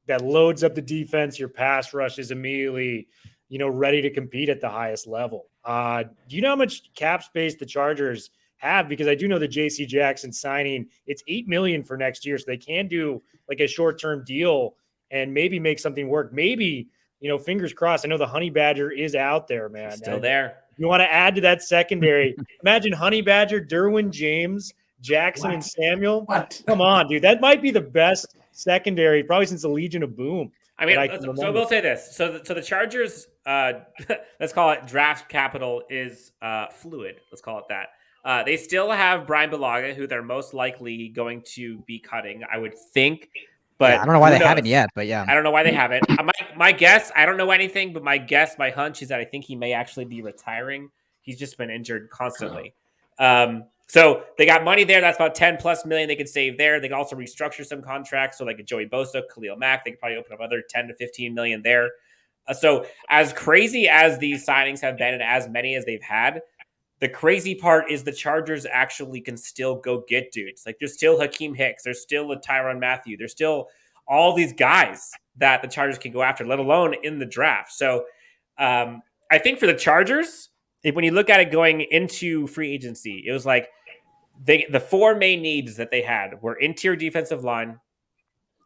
that loads up the defense, your pass rush is immediately, ready to compete at the highest level. Do you know how much cap space the Chargers have? Because I do know the J.C. Jackson signing, it's $8 million for next year, so they can do like a short-term deal and maybe make something work. Maybe, fingers crossed. I know the Honey Badger is out there, man. Still there. You want to add to that secondary. Imagine Honey Badger, Derwin James, Jackson, and Samuel. What? Come on, dude. That might be the best secondary probably since the Legion of Boom. I mean, so we'll say this. So the Chargers, let's call it draft capital is fluid. Let's call it that. They still have Brian Bulaga, who they're most likely going to be cutting, I would think. But yeah, I don't know why they haven't yet, but yeah. I don't know why they haven't. My guess, I don't know anything, but my hunch is that I think he may actually be retiring. He's just been injured constantly. So they got money there. That's about 10 plus million they could save there. They can also restructure some contracts. So like a Joey Bosa, Khalil Mack, they could probably open up another 10 to 15 million there. So as crazy as these signings have been and as many as they've had, the crazy part is the Chargers actually can still go get dudes. Like there's still Hakeem Hicks. There's still a Tyrann Mathieu. There's still all these guys that the Chargers can go after, let alone in the draft. So I think for the Chargers, when you look at it going into free agency, it was like the 4 main needs that they had were interior defensive line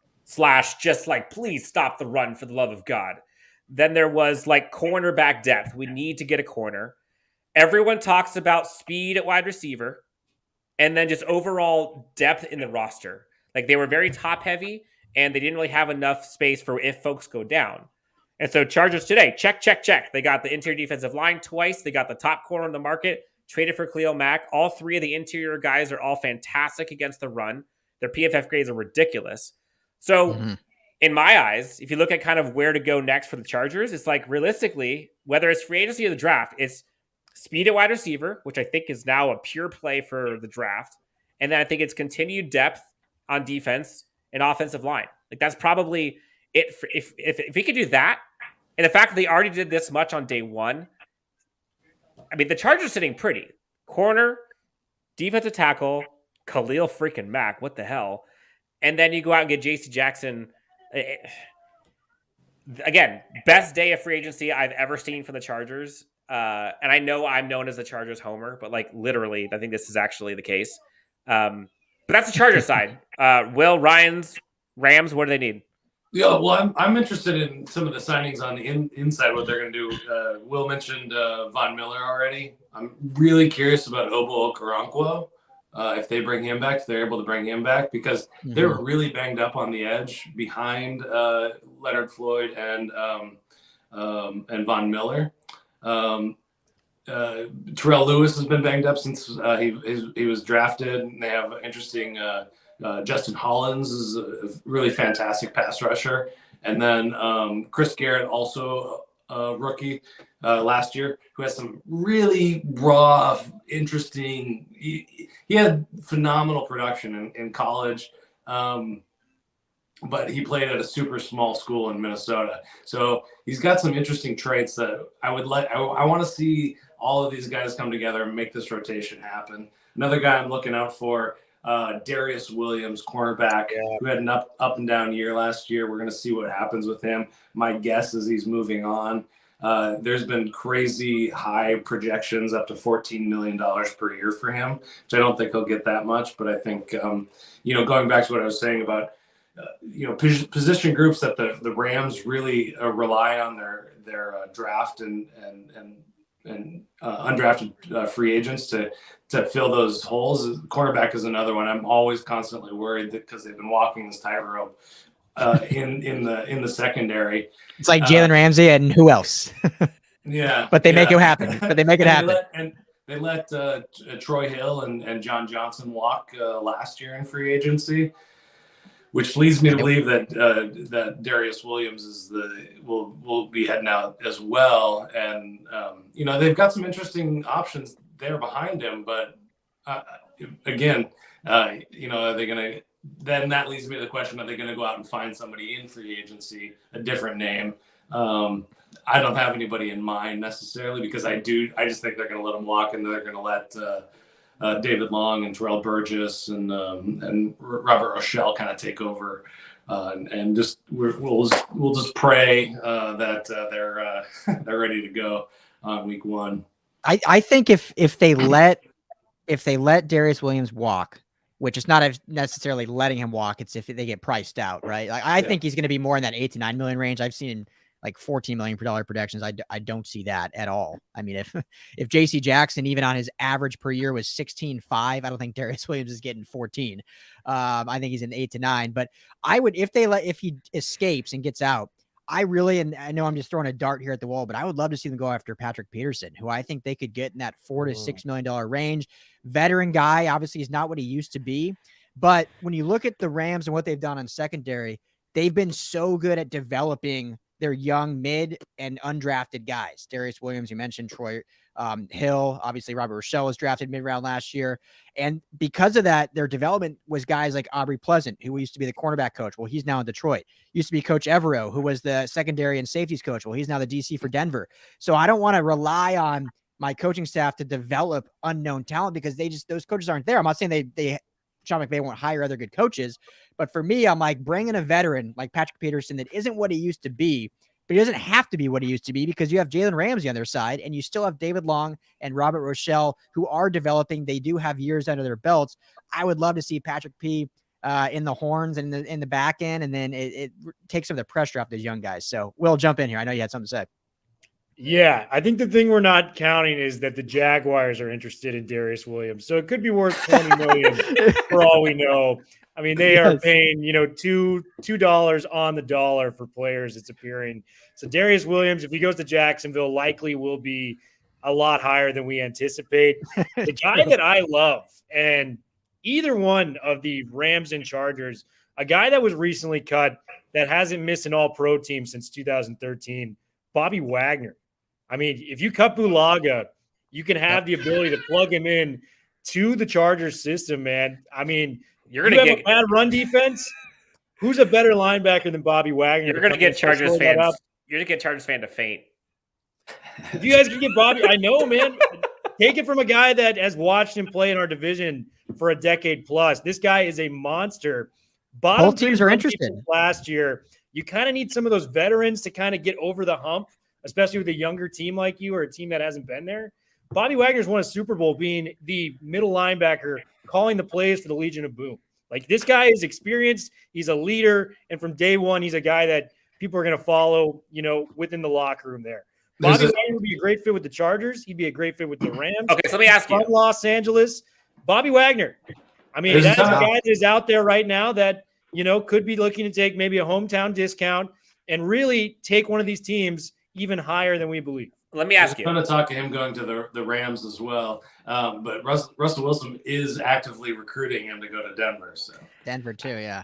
/ just like, please stop the run for the love of God. Then there was like cornerback depth. We need to get a corner. Everyone talks about speed at wide receiver and then just overall depth in the roster. Like they were very top heavy and they didn't really have enough space for if folks go down. And so Chargers today, check. They got the interior defensive line twice. They got the top corner on the market, traded for Khalil Mack. All three of the interior guys are all fantastic against the run. Their PFF grades are ridiculous. So in my eyes, if you look at kind of where to go next for the Chargers, it's like realistically, whether it's free agency or the draft, it's speed at wide receiver, which I think is now a pure play for the draft. And then I think it's continued depth on defense and offensive line. Like that's probably it. If we could do that, and the fact that they already did this much on day one, I mean, the Chargers sitting pretty. Corner, defensive tackle, Khalil freaking Mack. What the hell? And then you go out and get J.C. Jackson. Again, best day of free agency I've ever seen for the Chargers. And I know I'm known as the Chargers homer, but like literally, I think this is actually the case. But that's the Chargers side. Will, Ryan's Rams, what do they need? Yeah, well, I'm interested in some of the signings on the inside, what they're going to do. Will mentioned Von Miller already. I'm really curious about Obo Okoronkwo. If they bring him back, if they're able to bring him back, because they were really banged up on the edge behind Leonard Floyd and Von Miller. Terrell Lewis has been banged up since he was drafted. And they have interesting Justin Hollins is a really fantastic pass rusher. And then Chris Garrett, also a rookie last year, who has some really raw, interesting. He had phenomenal production in college, but he played at a super small school in Minnesota. So he's got some interesting traits that I want to see all of these guys come together and make this rotation happen. Another guy I'm looking out for, Darius Williams, cornerback, who had an up and down year last year. We're going to see what happens with him. My guess is he's moving on. There's been crazy high projections, up to $14 million per year for him, which I don't think he'll get that much. But I think, going back to what I was saying about, position groups that the Rams really rely on their draft and undrafted free agents to fill those holes. Cornerback is another one. I'm always constantly worried because they've been walking this tightrope in the secondary. It's like Jalen Ramsey and who else? Yeah, but they make it happen. But they make it happen. They let Troy Hill and John Johnson walk last year in free agency, which leads me to believe that Darius Williams will be heading out as well. And they've got some interesting options there behind him. But again, are they going to? Then that leads me to the question: are they going to go out and find somebody in free agency, a different name? I don't have anybody in mind necessarily, because I just think they're going to let him walk, and they're going to let David Long and Terrell Burgess and Robert Rochelle kind of take over, and we'll just pray that they're ready to go on week one. I think if they let Darius Williams walk, which is not necessarily letting him walk, it's if they get priced out, right? Like, I think he's going to be more in that $8 to $9 million range. I've seen like $14 million per dollar projections. I don't see that at all. I mean, if J.C. Jackson, even on his average per year, was 16.5, I don't think Darius Williams is getting 14. I think he's in 8 to 9. But I would, if he escapes and gets out, and I know I'm just throwing a dart here at the wall, but I would love to see them go after Patrick Peterson, who I think they could get in that $4 to $6 million range. Veteran guy, obviously he's not what he used to be, but when you look at the Rams and what they've done on secondary, they've been so good at developing their young mid and undrafted guys. Darius Williams, you mentioned Troy Hill, obviously Robert Rochelle was drafted mid-round last year. And because of that, their development was guys like Aubrey Pleasant, who used to be the cornerback coach. Well, he's now in Detroit. Used to be Coach Evero, who was the secondary and safeties coach. Well, he's now the DC for Denver. So I don't want to rely on my coaching staff to develop unknown talent, because those coaches aren't there. I'm not saying Sean McVay won't hire other good coaches, but for me, I'm like, bring in a veteran like Patrick Peterson that isn't what he used to be, but he doesn't have to be what he used to be, because you have Jalen Ramsey on their side, and you still have David Long and Robert Rochelle, who are developing. They do have years under their belts. I would love to see Patrick P in the horns and in the back end, and then it takes some of the pressure off those young guys. So Will, jump in here. I know you had something to say. Yeah, I think the thing we're not counting is that the Jaguars are interested in Darius Williams. So it could be worth $20 million for all we know. I mean, they are paying, $2 on the dollar for players that's appearing. So Darius Williams, if he goes to Jacksonville, likely will be a lot higher than we anticipate. The guy that I love, and either one of the Rams and Chargers, a guy that was recently cut that hasn't missed an all-pro team since 2013, Bobby Wagner. I mean, if you cut Bulaga, you can have the ability to plug him in to the Chargers system, man. I mean, you're going to get a bad run defense. Who's a better linebacker than Bobby Wagner? You're going to get Chargers fans. You're going to get Chargers fan to faint. If you guys can get Bobby, I know, man. Take it from a guy that has watched him play in our division for a decade plus. This guy is a monster. Both teams are interested. Last year, you kind of need some of those veterans to kind of get over the hump, especially with a younger team like you or a team that hasn't been there. Bobby Wagner's won a Super Bowl being the middle linebacker, calling the plays for the Legion of Boom. Like, this guy is experienced. He's a leader. And from day one, he's a guy that people are going to follow, within the locker room there. Bobby Wagner would be a great fit with the Chargers. He'd be a great fit with the Rams. Okay, so let me ask you. Los Angeles, Bobby Wagner. I mean, that's a guy that is out there right now that, could be looking to take maybe a hometown discount and really take one of these teams even higher than we believe. Let me ask you. I'm going to talk to him going to the Rams as well. But Russell Wilson is actively recruiting him to go to Denver. So Denver too, yeah.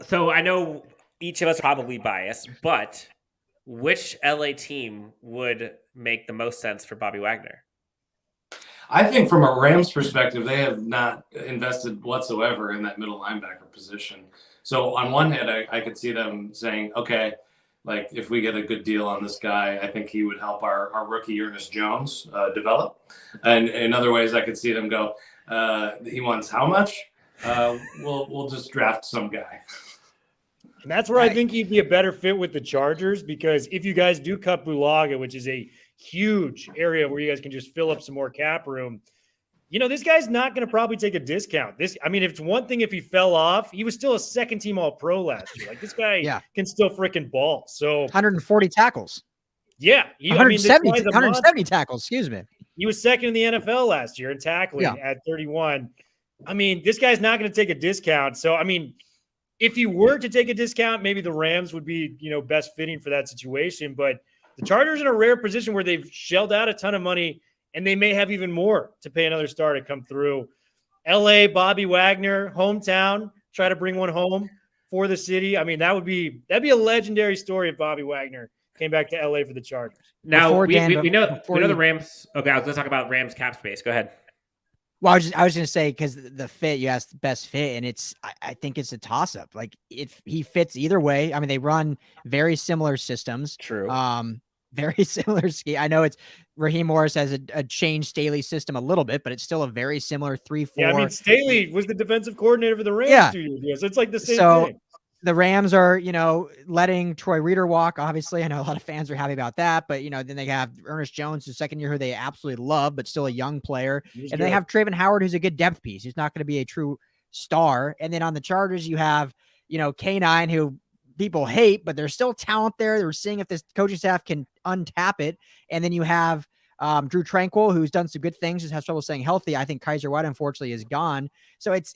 So I know each of us are probably biased, but which LA team would make the most sense for Bobby Wagner? I think from a Rams perspective, they have not invested whatsoever in that middle linebacker position. So on one hand, I could see them saying, okay, like if we get a good deal on this guy, I think he would help our rookie Ernest Jones develop. And in other ways, I could see them go, he wants how much? We'll just draft some guy. And that's where I think he'd be a better fit with the Chargers, because if you guys do cut Bulaga, which is a huge area where you guys can just fill up some more cap room, this guy's not going to probably take a discount. If it's one thing if he fell off, he was still a second-team All-Pro last year. Like, this guy can still freaking ball. So 140 tackles. Yeah. 170 tackles, excuse me. He was second in the NFL last year in tackling at 31. This guy's not going to take a discount. So, if he were to take a discount, maybe the Rams would be, best fitting for that situation. But the Chargers are in a rare position where they've shelled out a ton of money, and they may have even more to pay another star to come through. LA, Bobby Wagner, hometown, try to bring one home for the city. That'd be a legendary story if Bobby Wagner came back to LA for the Chargers. Now, we know the Rams. Okay, I was going to talk about Rams cap space. Go ahead. Well, I was going to say, because the fit, you asked the best fit, and I think it's a toss-up. Like, if he fits either way. They run very similar systems. True. Very similar scheme. I know Raheem Morris has a changed Staley system a little bit, but it's still a very similar 3-4. Yeah, Staley was the defensive coordinator for the Rams 2 years ago, so it's like the same thing. The Rams are, letting Troy Reeder walk. Obviously, I know a lot of fans are happy about that, but then they have Ernest Jones, the second year, who they absolutely love, but still a young player, and they have Trayvon Howard, who's a good depth piece. He's not going to be a true star. And then on the Chargers, you have K9, who people hate, but there's still talent there. They're seeing if this coaching staff can untap it. And then you have Drew Tranquil, who's done some good things, just has trouble staying healthy. I think Kaiser White, unfortunately, is gone. So it's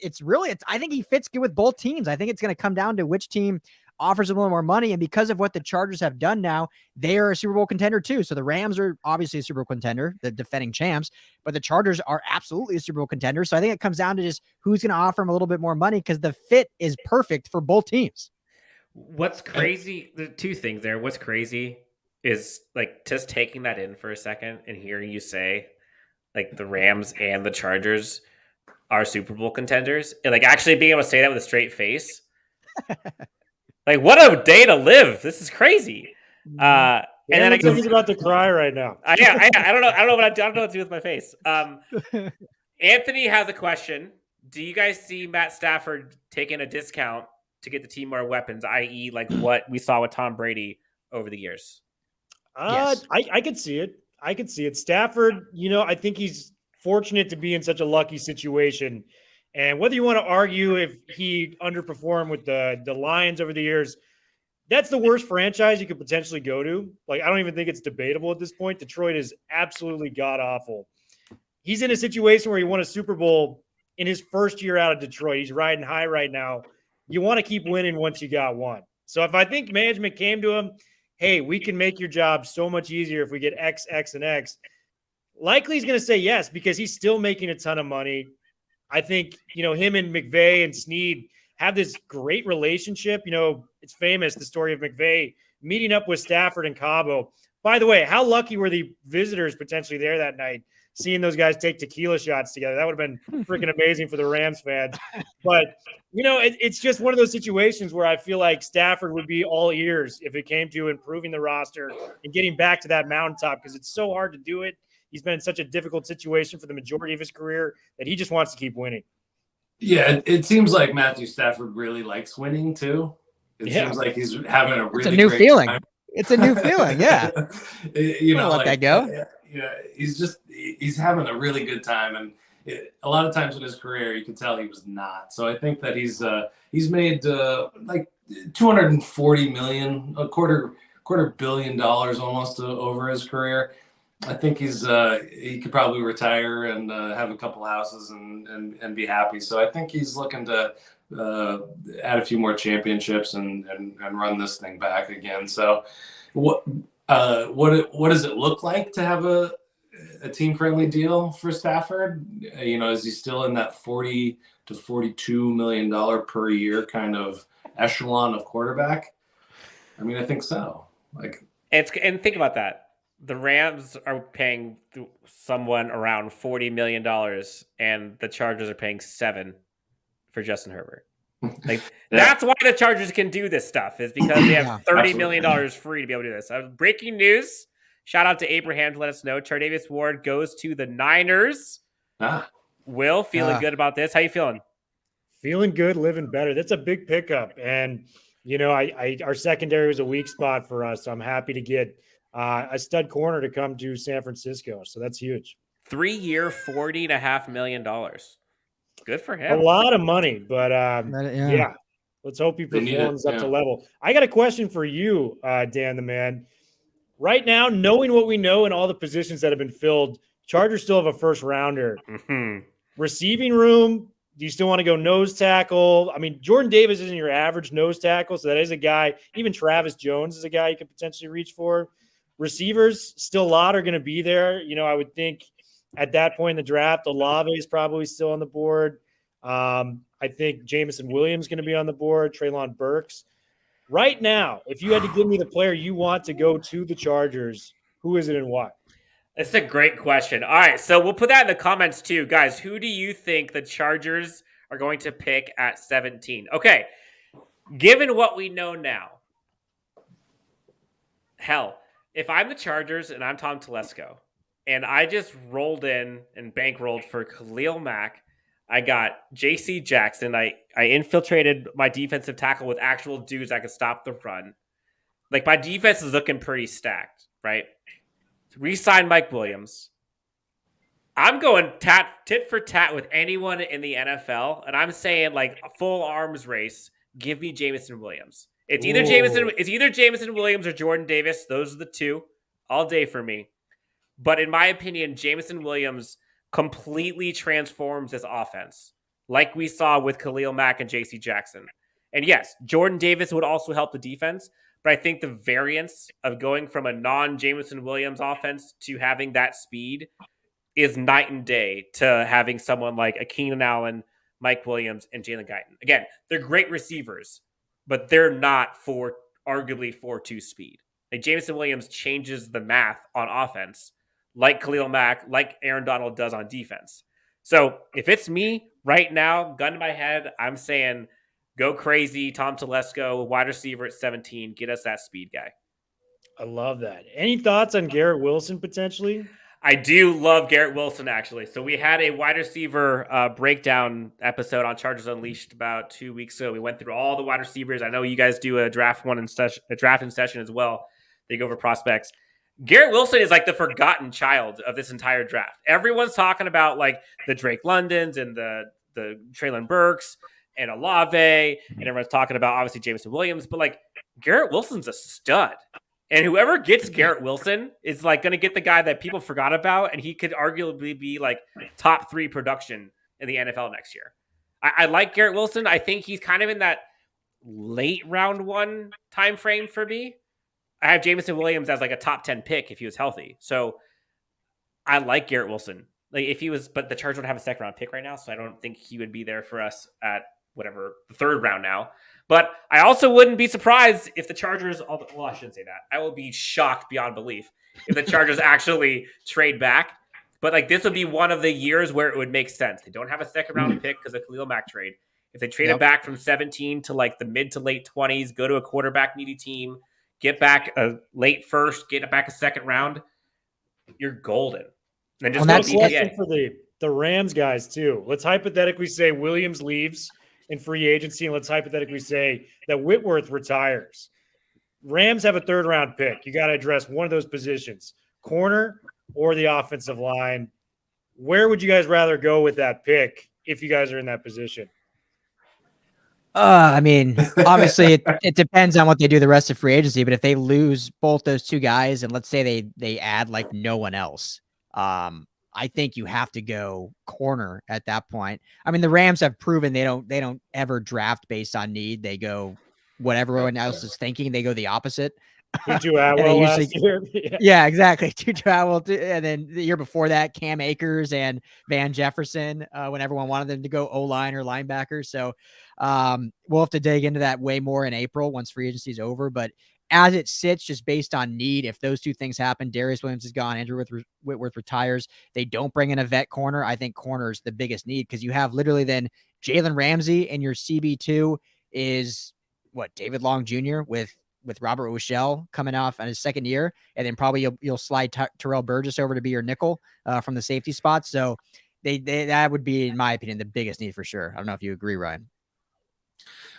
I think he fits good with both teams. I think it's going to come down to which team offers him a little more money. And because of what the Chargers have done now, they are a Super Bowl contender too. So the Rams are obviously a Super Bowl contender, the defending champs, but the Chargers are absolutely a Super Bowl contender. So I think it comes down to just who's going to offer him a little bit more money, because the fit is perfect for both teams. What's crazy, the two things there. What's crazy is like just taking that in for a second and hearing you say like the Rams and the Chargers are Super Bowl contenders, and like actually being able to say that with a straight face. Like, what a day to live. This is crazy. And then I guess he's about to cry right now. I don't know what to do with my face. Anthony has a question. Do you guys see Matt Stafford taking a discount to get the team more weapons, i.e. like what we saw with Tom Brady over the years? Yes. I could see it. I could see it. Stafford, I think he's fortunate to be in such a lucky situation. And whether you want to argue if he underperformed with the Lions over the years, that's the worst franchise you could potentially go to. Like, I don't even think it's debatable at this point. Detroit is absolutely god-awful. He's in a situation where he won a Super Bowl in his first year out of Detroit. He's riding high right now. You want to keep winning once you got one. So if I think management came to him, hey, we can make your job so much easier if we get X, X, and X, likely he's going to say yes because he's still making a ton of money. I think, him and McVay and Snead have this great relationship. It's famous, the story of McVay meeting up with Stafford and Cabo. By the way, how lucky were the visitors potentially there that night, seeing those guys take tequila shots together? That would have been freaking amazing for the Rams fans. But, it's just one of those situations where I feel like Stafford would be all ears if it came to improving the roster and getting back to that mountaintop because it's so hard to do it. He's been in such a difficult situation for the majority of his career that he just wants to keep winning. Yeah, it seems like Matthew Stafford really likes winning too. It seems like he's having a really it's a new great feeling. time. It's a new feeling, yeah. Let that go. He's having a really good time, and a lot of times in his career, you can tell he was not. So I think that he's made like $240 million, a quarter $250 million almost over his career. I think he could probably retire and have a couple houses and be happy. So I think he's looking to add a few more championships and run this thing back again. So what does it look like to have a team friendly deal for Stafford? Is he still in that $40 to $42 million per year kind of echelon of quarterback? I mean, I think so. And think about that. The Rams are paying someone around $40 million, and the Chargers are paying $7 million for Justin Herbert. That's why the Chargers can do this stuff, is because they have $30 million free to be able to do this. Breaking news. Shout out to Abraham to let us know. Tre'Davious Ward goes to the Niners. Will, feeling good about this. How you feeling? Feeling good, living better. That's a big pickup. And, our secondary was a weak spot for us. So I'm happy to get a stud corner to come to San Francisco. So that's huge. 3-year, $40.5 million. Good for him. A lot of money, but let's hope he performs up to level. I got a question for you, Dan the man. Right now, knowing what we know and all the positions that have been filled, Chargers still have a first rounder. Mm-hmm. Receiving room, do you still want to go nose tackle? I mean, Jordan Davis isn't your average nose tackle, so that is a guy. Even Travis Jones is a guy you could potentially reach for. Receivers, still a lot are going to be there. I would think at that point in the draft, Olave is probably still on the board. I think Jameson Williams is going to be on the board, Treylon Burks. Right now, if you had to give me the player you want to go to the Chargers, who is it and why? That's a great question. All right, so we'll put that in the comments too. Guys, who do you think the Chargers are going to pick at 17? Okay, given what we know now, hell, if I'm the Chargers and I'm Tom Telesco, and I just rolled in and bankrolled for Khalil Mack, I got J.C. Jackson. I infiltrated my defensive tackle with actual dudes that could stop the run. My defense is looking pretty stacked, right? Re-sign Mike Williams. I'm going tit for tat with anyone in the NFL, and I'm saying a full arms race. Give me Jameson Williams. It's either Jameson Williams or Jordan Davis. Those are the two all day for me. But in my opinion, Jameson Williams completely transforms this offense, like we saw with Khalil Mack and J.C. Jackson. And yes, Jordan Davis would also help the defense, but I think the variance of going from a non-Jameson Williams offense to having that speed is night and day to having someone like a Keenan Allen, Mike Williams, and Jalen Guyton. Again, they're great receivers, but they're not arguably 4-2 speed. Jameson Williams changes the math on offense, like Khalil Mack, like Aaron Donald does on defense. So if it's me right now, gun to my head, I'm saying go crazy, Tom Telesco, wide receiver at 17, get us that speed guy. I love that. Any thoughts on Garrett Wilson potentially? I do love Garrett Wilson, actually. So we had a wide receiver breakdown episode on Chargers Unleashed about 2 weeks ago. We went through all the wide receivers. I know you guys do a draft in session as well. They go over prospects. Garrett Wilson is the forgotten child of this entire draft. Everyone's talking about the Drake Londons and the Treylon Burks and Olave, and everyone's talking about obviously Jameson Williams, but Garrett Wilson's a stud. And whoever gets Garrett Wilson is like going to get the guy that people forgot about, and he could arguably be like top 3 production in the NFL next year. I like Garrett Wilson. I think he's kind of in that late round 1 time frame for me. I have Jameson Williams as like a top 10 pick if he was healthy. So I like Garrett Wilson. Like if he was, but the Chargers would have a second round pick right now, so I don't think he would be there for us at whatever the 3rd round now. But I also wouldn't be surprised if the Chargers, well, I shouldn't say that. I will be shocked beyond belief if the Chargers actually trade back. But like this would be one of the years where it would make sense. They don't have a second round pick because of Khalil Mack trade. If they trade it back from 17 to like the mid to late 20s, go to a quarterback needy team, get back a late first, get back a second round, you're golden. And just that's a question for the Rams guys too. Let's hypothetically say Williams leaves in free agency, and let's hypothetically say that Whitworth retires. Rams have a 3rd round pick. You got to address one of those positions, corner or the offensive line. Where would you guys rather go with that pick if you guys are in that position? I mean, obviously it depends on what they do the rest of free agency, but if they lose both those 2 guys and let's say they add like no one else, I think you have to go corner at that point. I mean, the Rams have proven they don't ever draft based on need. They go what everyone else is thinking. They go the opposite. Tutu Atwell last year. Yeah, exactly. Tutu Atwell, and then the year before that, Cam Akers and Van Jefferson, when everyone wanted them to go O-line or linebacker. So we'll have to dig into that way more in April once free agency is over. But as it sits, just based on need, if those 2 things happen, Darius Williams is gone, Andrew Whitworth retires, they don't bring in a vet corner, I think corner is the biggest need because you have literally then Jalen Ramsey and your CB2 is what, David Long Jr. with Robert Rochelle coming off on his 2nd year, and then probably you'll slide Terrell Burgess over to be your nickel from the safety spot. So they that would be, in my opinion, the biggest need for sure. I don't know if you agree, Ryan.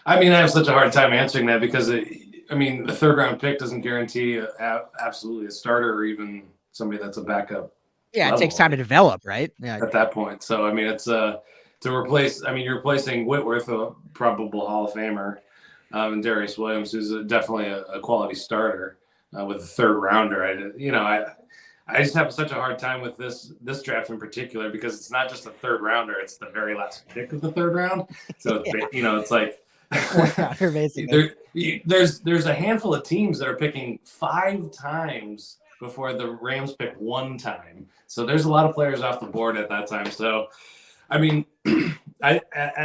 I mean, I have such a hard time answering that because the 3rd round pick doesn't guarantee absolutely a starter or even somebody that's a backup. Yeah, it takes time to develop, right? Yeah. At that point. So, I mean, it's to replace, you're replacing Whitworth, a probable Hall of Famer, and Darius Williams, who's definitely a quality starter with a 3rd rounder. I just have such a hard time with this draft in particular because it's not just a 3rd rounder; it's the very last pick of the 3rd round. So it's like there's a handful of teams that are picking 5 times before the Rams pick 1 time. So there's a lot of players off the board at that time. So, I mean, at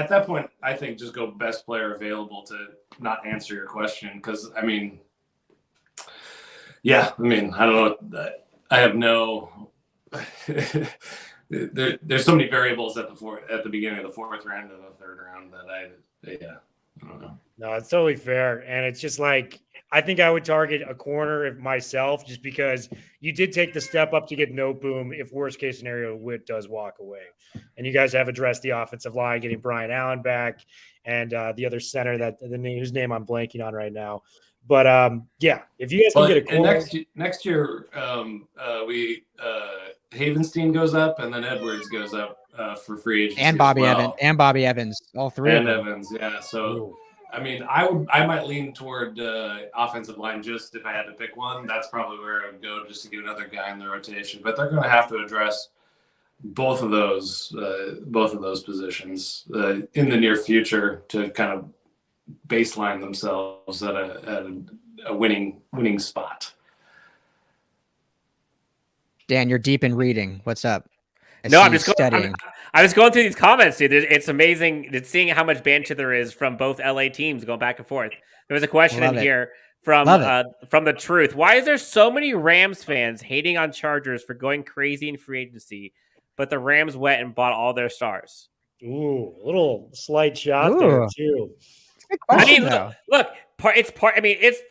that point, I think just go best player available to not answer your question because I don't know. I have no. There's so many variables at the beginning of the 4th round and the 3rd round that I don't know. No, it's totally fair, and it's just like I think I would target a corner myself, just because you did take the step up to get Noteboom. If worst case scenario, Witt does walk away, and you guys have addressed the offensive line, getting Brian Allen back, and the other center whose name I'm blanking on right now. But if you guys can get a corner next year, Havenstein goes up, and then Edwards goes up for free agency, and Bobby Evans, all 3 and of them. Evans, yeah. So. Ooh. I mean, I might lean toward offensive line just if I had to pick one. That's probably where I would go just to get another guy in the rotation. But they're going to have to address both of those positions in the near future to kind of baseline themselves at a winning spot. Dan, you're deep in reading. What's up? I'm just studying. I was going through these comments, dude. It's amazing. It's seeing how much banter there is from both LA teams going back and forth. There was a question here from the Truth. Why is there so many Rams fans hating on Chargers for going crazy in free agency, but the Rams went and bought all their stars? Ooh, a little slight shot there too. I mean, look, it's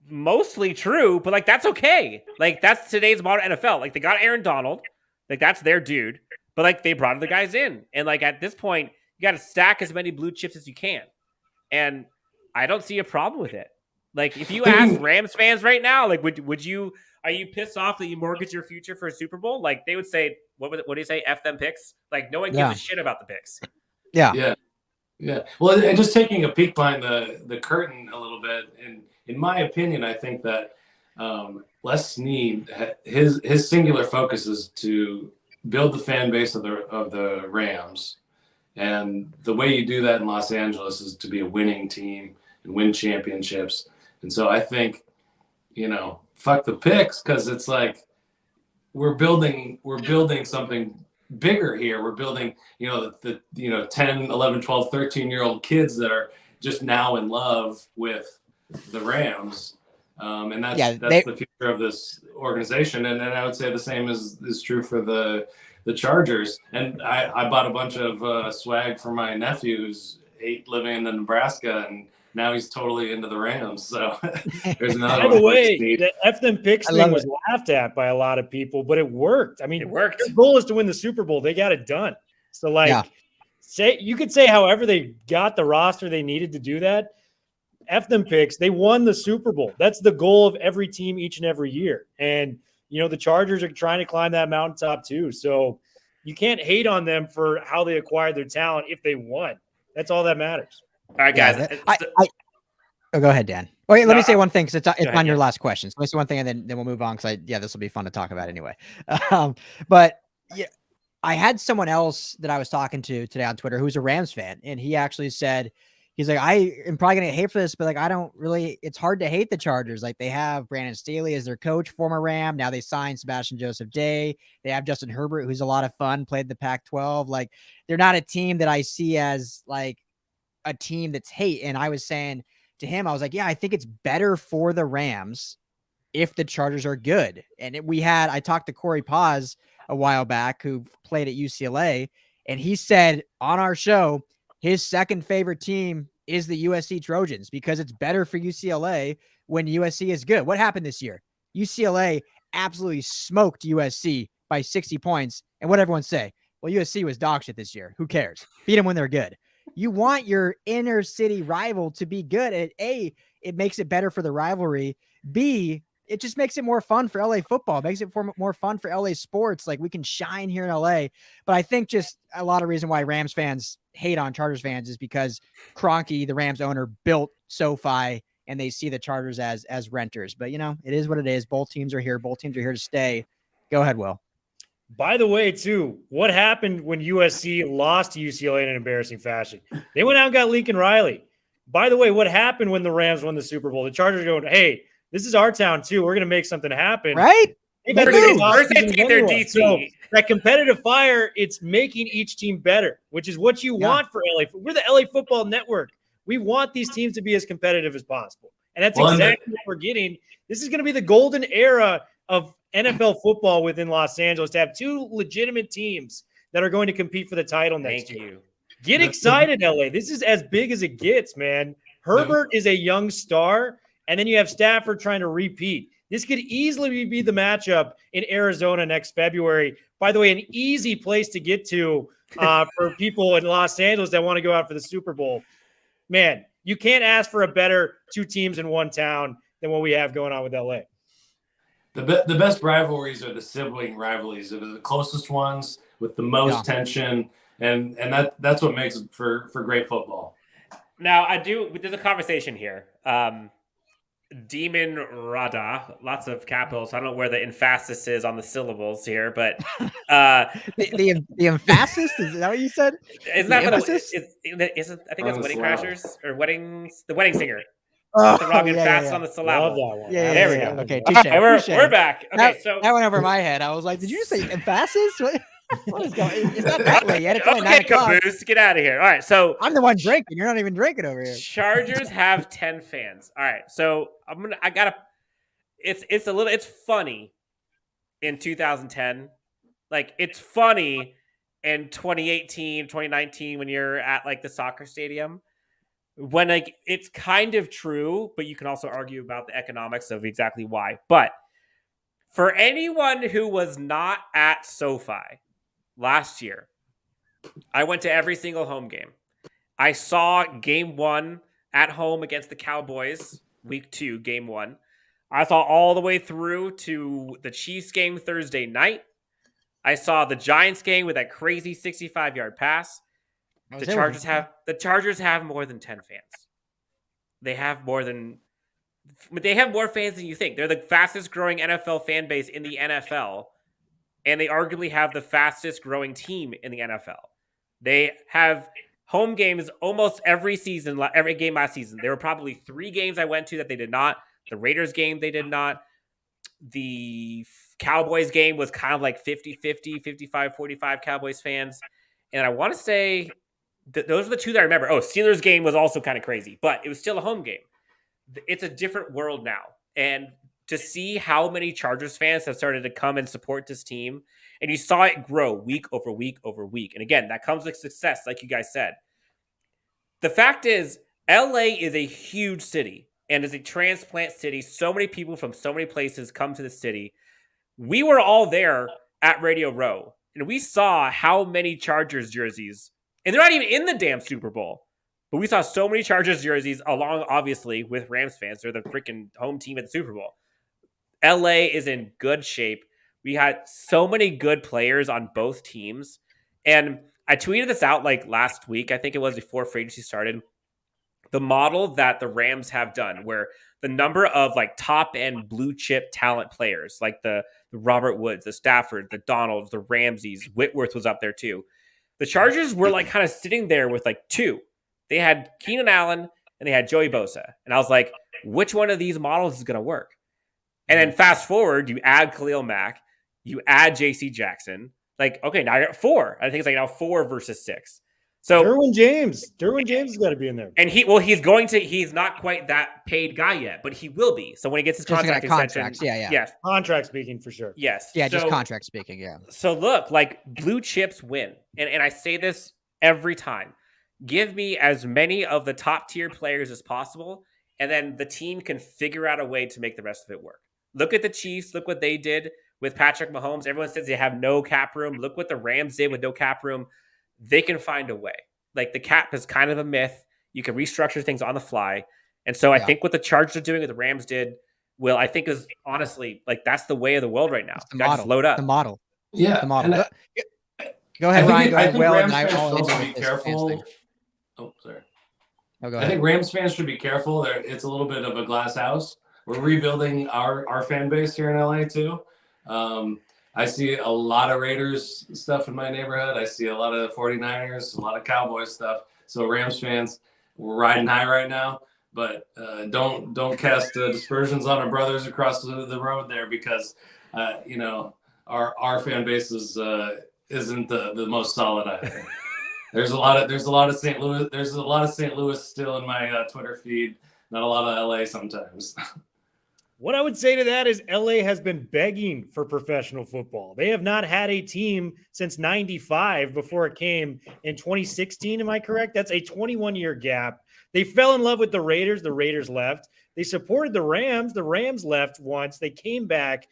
mostly true, but like that's okay. Like that's today's modern NFL. Like they got Aaron Donald, like that's their dude. But like they brought the guys in, and like at this point, you got to stack as many blue chips as you can. And I don't see a problem with it. Like if you ask Rams fans right now, like would you are you pissed off that you mortgage your future for a Super Bowl? Like they would say, what do you say? F them picks. Like no one gives a shit about the picks. Yeah. Well, and just taking a peek behind the curtain a little bit, and in my opinion, I think that Les Snead, his singular focus is to build the fan base of the Rams. And the way you do that in Los Angeles is to be a winning team and win championships. And so I think, fuck the picks, because it's like we're building something bigger here. We're building, the 10, 11, 12, 13-year-old kids that are just now in love with the Rams. And that's the future of this organization. And then I would say the same is true for the Chargers. And I bought a bunch of swag for my nephew who's 8 living in Nebraska, and now he's totally into the Rams. So there's another By the way, the F them picks thing was laughed at by a lot of people, but it worked. I mean, it worked. Their goal is to win the Super Bowl. They got it done. So you could say however they got the roster they needed to do that. F them picks. They won the Super Bowl. That's the goal of every team each and every year. And the Chargers are trying to climb that mountaintop too. So you can't hate on them for how they acquired their talent if they won. That's all that matters. All right, guys. Go ahead, Dan. Wait, let me say one thing because it's on your last question. So let me say one thing, and then we'll move on because this will be fun to talk about anyway. But yeah, I had someone else that I was talking to today on Twitter who's a Rams fan, and he actually said, he's like, I am probably going to hate for this, but I don't really, it's hard to hate the Chargers. Like, they have Brandon Staley as their coach, former Ram. Now they signed Sebastian Joseph Day. They have Justin Herbert, who's a lot of fun, played the Pac-12. Like, they're not a team that I see as like a team that's hate. And I was saying to him, I was like, yeah, I think it's better for the Rams if the Chargers are good. And I talked to Corey Paz a while back who played at UCLA, and he said on our show, his second favorite team is the USC Trojans because it's better for UCLA when USC is good. What happened this year? UCLA absolutely smoked USC by 60 points. And what everyone say? Well, USC was dog shit this year. Who cares? Beat them when they're good. You want your inner city rival to be good. And A, it makes it better for the rivalry. B, it just makes it more fun for LA football. It makes it more fun for LA sports. Like, we can shine here in LA. But I think just a lot of reason why Rams fans hate on Chargers fans is because Kroenke, the Rams owner, built SoFi, and they see the Chargers as renters. But, it is what it is. Both teams are here. Both teams are here to stay. Go ahead, Will. By the way, too, what happened when USC lost to UCLA in an embarrassing fashion? They went out and got Lincoln Riley. By the way, what happened when the Rams won the Super Bowl? The Chargers are going, hey, this is our town, too. We're going to make something happen. Right? First they take their DC. So that competitive fire, it's making each team better, which is what you want for LA. We're the LA Football Network. We want these teams to be as competitive as possible. And that's exactly what we're getting. This is going to be the golden era of NFL football within Los Angeles, to have two legitimate teams that are going to compete for the title next year. Get excited, LA. This is as big as it gets, man. Herbert is a young star, and then you have Stafford trying to repeat. This could easily be the matchup in Arizona next February. By the way, an easy place to get to for people in Los Angeles that want to go out for the Super Bowl. Man, you can't ask for a better two teams in one town than what we have going on with LA. The best rivalries are the sibling rivalries. They're the closest ones with the most tension, and that's what makes it for great football. Now, there's a conversation here. Demon Rada, lots of capitals. I don't know where the emphasis is on the syllables here, but the emphasis, is that what you said? Isn't that emphasis? I think that's Wedding Crashers or the Wedding Singer. Oh, the wrong emphasis on the syllable. Love that one. There we go. Okay, we're back. Okay, that went over my head. I was like, did you say emphasis? What is going? It's not that way yet. It's only 9 o'clock. Caboose, get out of here. All right, so I'm the one drinking. You're not even drinking over here. Chargers have 10 fans. All right, so it's funny in 2010. Like, it's funny in 2018, 2019 when you're at like the soccer stadium. When like it's kind of true, but you can also argue about the economics of exactly why. But for anyone who was not at SoFi last year, I went to every single home game. I saw game 1 at home against the Cowboys, week 2, game 1. I saw all the way through to the Chiefs game Thursday night. I saw the Giants game with that crazy 65-yard pass. The Chargers have more than 10 fans. They have more than they have more fans than you think. They're the fastest growing NFL fan base in the NFL, and they arguably have the fastest growing team in the NFL. They have home games almost every season, every game last season. There were probably 3 games I went to that they did not. The Raiders game, they did not. The Cowboys game was kind of like 50-50, 55-45 Cowboys fans. And I want to say those are the 2 that I remember. Oh, Steelers game was also kind of crazy, but it was still a home game. It's a different world now. And to see how many Chargers fans have started to come and support this team, and you saw it grow week over week over week. And again, that comes with success, like you guys said. The fact is, LA is a huge city and is a transplant city. So many people from so many places come to the city. We were all there at Radio Row, and we saw how many Chargers jerseys, and they're not even in the damn Super Bowl, but we saw so many Chargers jerseys along, obviously, with Rams fans. They're the freaking home team at the Super Bowl. LA is in good shape. We had so many good players on both teams. And I tweeted this out like last week. I think it was before free agency started. The model that the Rams have done, where the number of like top end blue chip talent players, like the Robert Woods, the Stafford, the Donalds, the Ramseys, Whitworth was up there too. The Chargers were like kind of sitting there with like 2. They had Keenan Allen and they had Joey Bosa. And I was like, which one of these models is going to work? And then fast forward, you add Khalil Mack, you add J.C. Jackson. Like, okay, now you're at 4. I think it's like now 4 versus 6. So Derwin James has got to be in there. And he's not quite that paid guy yet, but he will be. So when he gets his contract extension, yes. Contract speaking for sure. Yes. Yeah, just contract speaking, yeah. So look, like blue chips win. And I say this every time. Give me as many of the top tier players as possible, and then the team can figure out a way to make the rest of it work. Look at the Chiefs. Look what they did with Patrick Mahomes. Everyone says they have no cap room. Look what the Rams did with no cap room. They can find a way. Like the cap is kind of a myth. You can restructure things on the fly. And so I think what the Chargers are doing, what the Rams did, I think is honestly, like that's the way of the world right now. The model. Just load up. The model. Yeah. The model. Go ahead, Ryan. Go ahead, Will. Rams And fans should be careful. Oh, sorry. Oh, go I ahead. think Rams fans should be careful. It's a little bit of a glass house. We're rebuilding our fan base here in LA too. I see a lot of Raiders stuff in my neighborhood. I see a lot of 49ers, a lot of Cowboys stuff. So Rams fans, we're riding high right now. But don't cast dispersions on our brothers across the road there, because our fan base isn't the most solid either. There's a lot of St. Louis. There's a lot of St. Louis still in my Twitter feed. Not a lot of LA sometimes. What I would say to that is LA has been begging for professional football. They have not had a team since 95 before it came in 2016. Am I correct? That's a 21-year gap. They fell in love with the Raiders. The Raiders left. They supported the Rams. The Rams left once. They came back.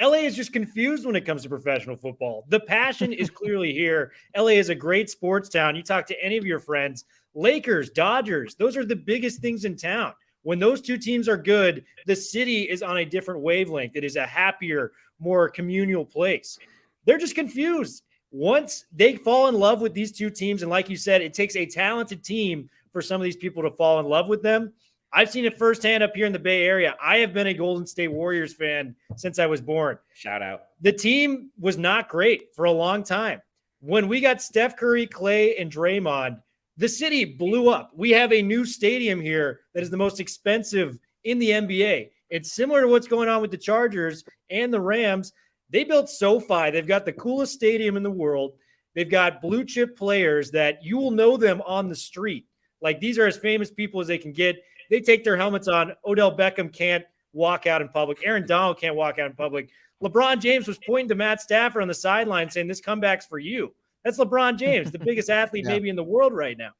LA is just confused when it comes to professional football. The passion is clearly here. LA is a great sports town. You talk to any of your friends, Lakers, Dodgers, those are the biggest things in town. When those 2 teams are good, the city is on a different wavelength. It is a happier, more communal place. They're just confused. Once they fall in love with these 2 teams, and like you said, it takes a talented team for some of these people to fall in love with them. I've seen it firsthand up here in the Bay Area. I have been a Golden State Warriors fan since I was born. Shout out. The team was not great for a long time. When we got Steph Curry, Clay, and Draymond, the city blew up. We have a new stadium here that is the most expensive in the NBA. It's similar to what's going on with the Chargers and the Rams. They built SoFi. They've got the coolest stadium in the world. They've got blue chip players that you will know them on the street. Like, these are as famous people as they can get. They take their helmets on. Odell Beckham can't walk out in public. Aaron Donald can't walk out in public. LeBron James was pointing to Matt Stafford on the sideline saying, "This comeback's for you." That's LeBron James, the biggest athlete maybe in the world right now.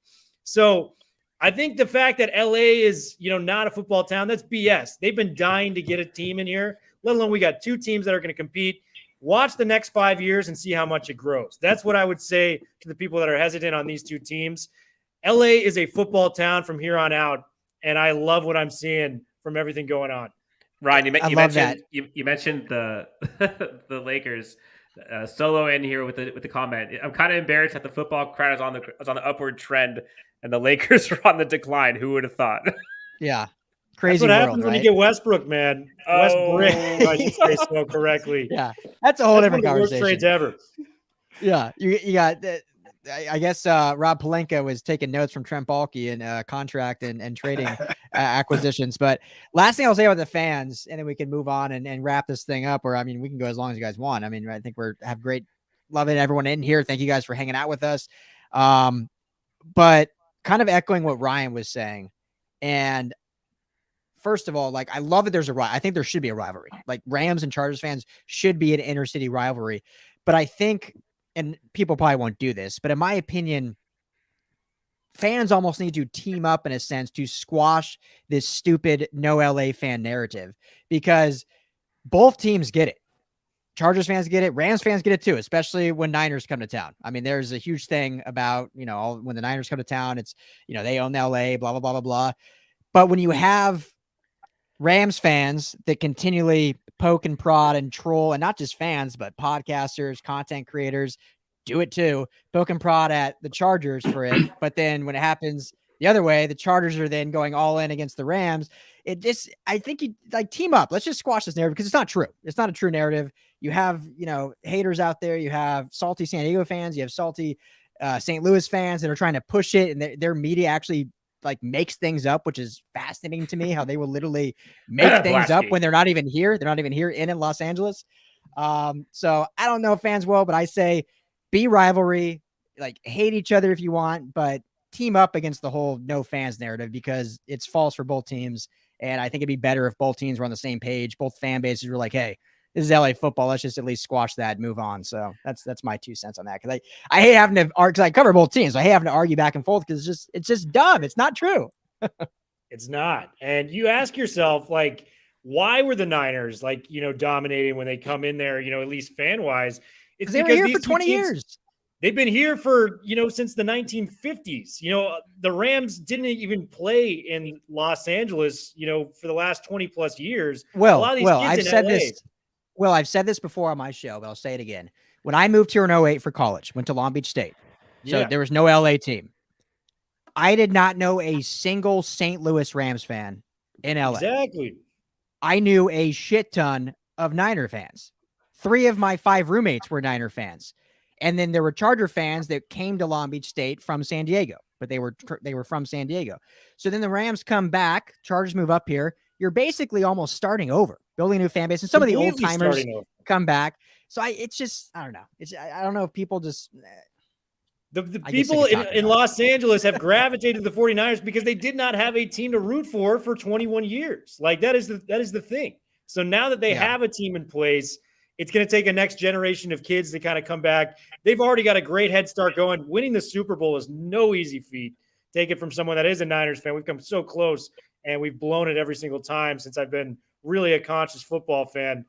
So I think the fact that LA is, not a football town, that's BS. They've been dying to get a team in here, let alone we got 2 teams that are going to compete. Watch the next 5 years and see how much it grows. That's what I would say to the people that are hesitant on these 2 teams. LA is a football town from here on out, and I love what I'm seeing from everything going on. Ryan, you mentioned the the Lakers. Solo in here with the comment. I'm kind of embarrassed that the football crowd is on the upward trend and the Lakers are on the decline. Who would have thought? Yeah. Crazy what world, happens when you right? get Westbrook, man. Westbrook, I should say so correctly. Yeah, that's a whole That's one different of the worst conversation. trades ever. Yeah, you got. I guess Rob Pelinka was taking notes from Trent Baalke in contract and trading acquisitions. But last thing I'll say about the fans, and then we can move on and wrap this thing up. Or I mean, we can go as long as you guys want. I mean, I think have great loving everyone in here. Thank you guys for hanging out with us. But kind of echoing what Ryan was saying, and first of all, like I love that there's I think there should be a rivalry. Like Rams and Chargers fans should be an inner city rivalry. But I think, and people probably won't do this, but in my opinion, fans almost need to team up in a sense to squash this stupid no LA fan narrative, because both teams get it. Chargers fans get it. Rams fans get it too, especially when Niners come to town. I mean, there's a huge thing about, when the Niners come to town, it's, they own LA, blah, blah, blah, blah, blah. But when you have Rams fans that continually poke and prod and troll, and not just fans, but podcasters, content creators do it too, poke and prod at the Chargers for it. But then when it happens the other way, the Chargers are then going all in against the Rams. I think you like team up. Let's just squash this narrative, because it's not true. It's not a true narrative. You have, haters out there. You have salty San Diego fans. You have salty St. Louis fans that are trying to push it, and their media actually like makes things up, which is fascinating to me, how they will literally make things up when they're not even here. They're not even here in Los Angeles. So I don't know if fans will, but I say be rivalry, like hate each other if you want, but team up against the whole no fans narrative, because it's false for both teams. And I think it'd be better if both teams were on the same page. Both fan bases were like, hey, this is LA football. Let's just at least squash that and move on. So that's my 2 cents on that. Cause I hate having to argue, because I cover both teams. So I hate having to argue back and forth, because it's just dumb. It's not true. It's not. And you ask yourself, like, why were the Niners dominating when they come in there, at least fan wise? It's they were here for 20 years. They've been here for, since the 1950s. The Rams didn't even play in Los Angeles, for the last 20 plus years. I've said this before on my show, but I'll say it again. When I moved here in 2008 for college, went to Long Beach State. So there was no LA team. I did not know a single St. Louis Rams fan in LA. Exactly. I knew a shit ton of Niner fans. 3 of my 5 roommates were Niner fans. And then there were Charger fans that came to Long Beach State from San Diego, but they were from San Diego. So then the Rams come back, Chargers move up here. You're basically almost starting over, building a new fan base, and some of the old timers come back. So I don't know. I don't know if people just the people in Los Angeles have gravitated to the 49ers because they did not have a team to root for 21 years. Like that is the thing. So now that they have a team in place, it's going to take a next generation of kids to kind of come back. They've already got a great head start going. Winning the Super Bowl is no easy feat. Take it from someone that is a Niners fan. We've come so close, and we've blown it every single time since I've been really a conscious football fan.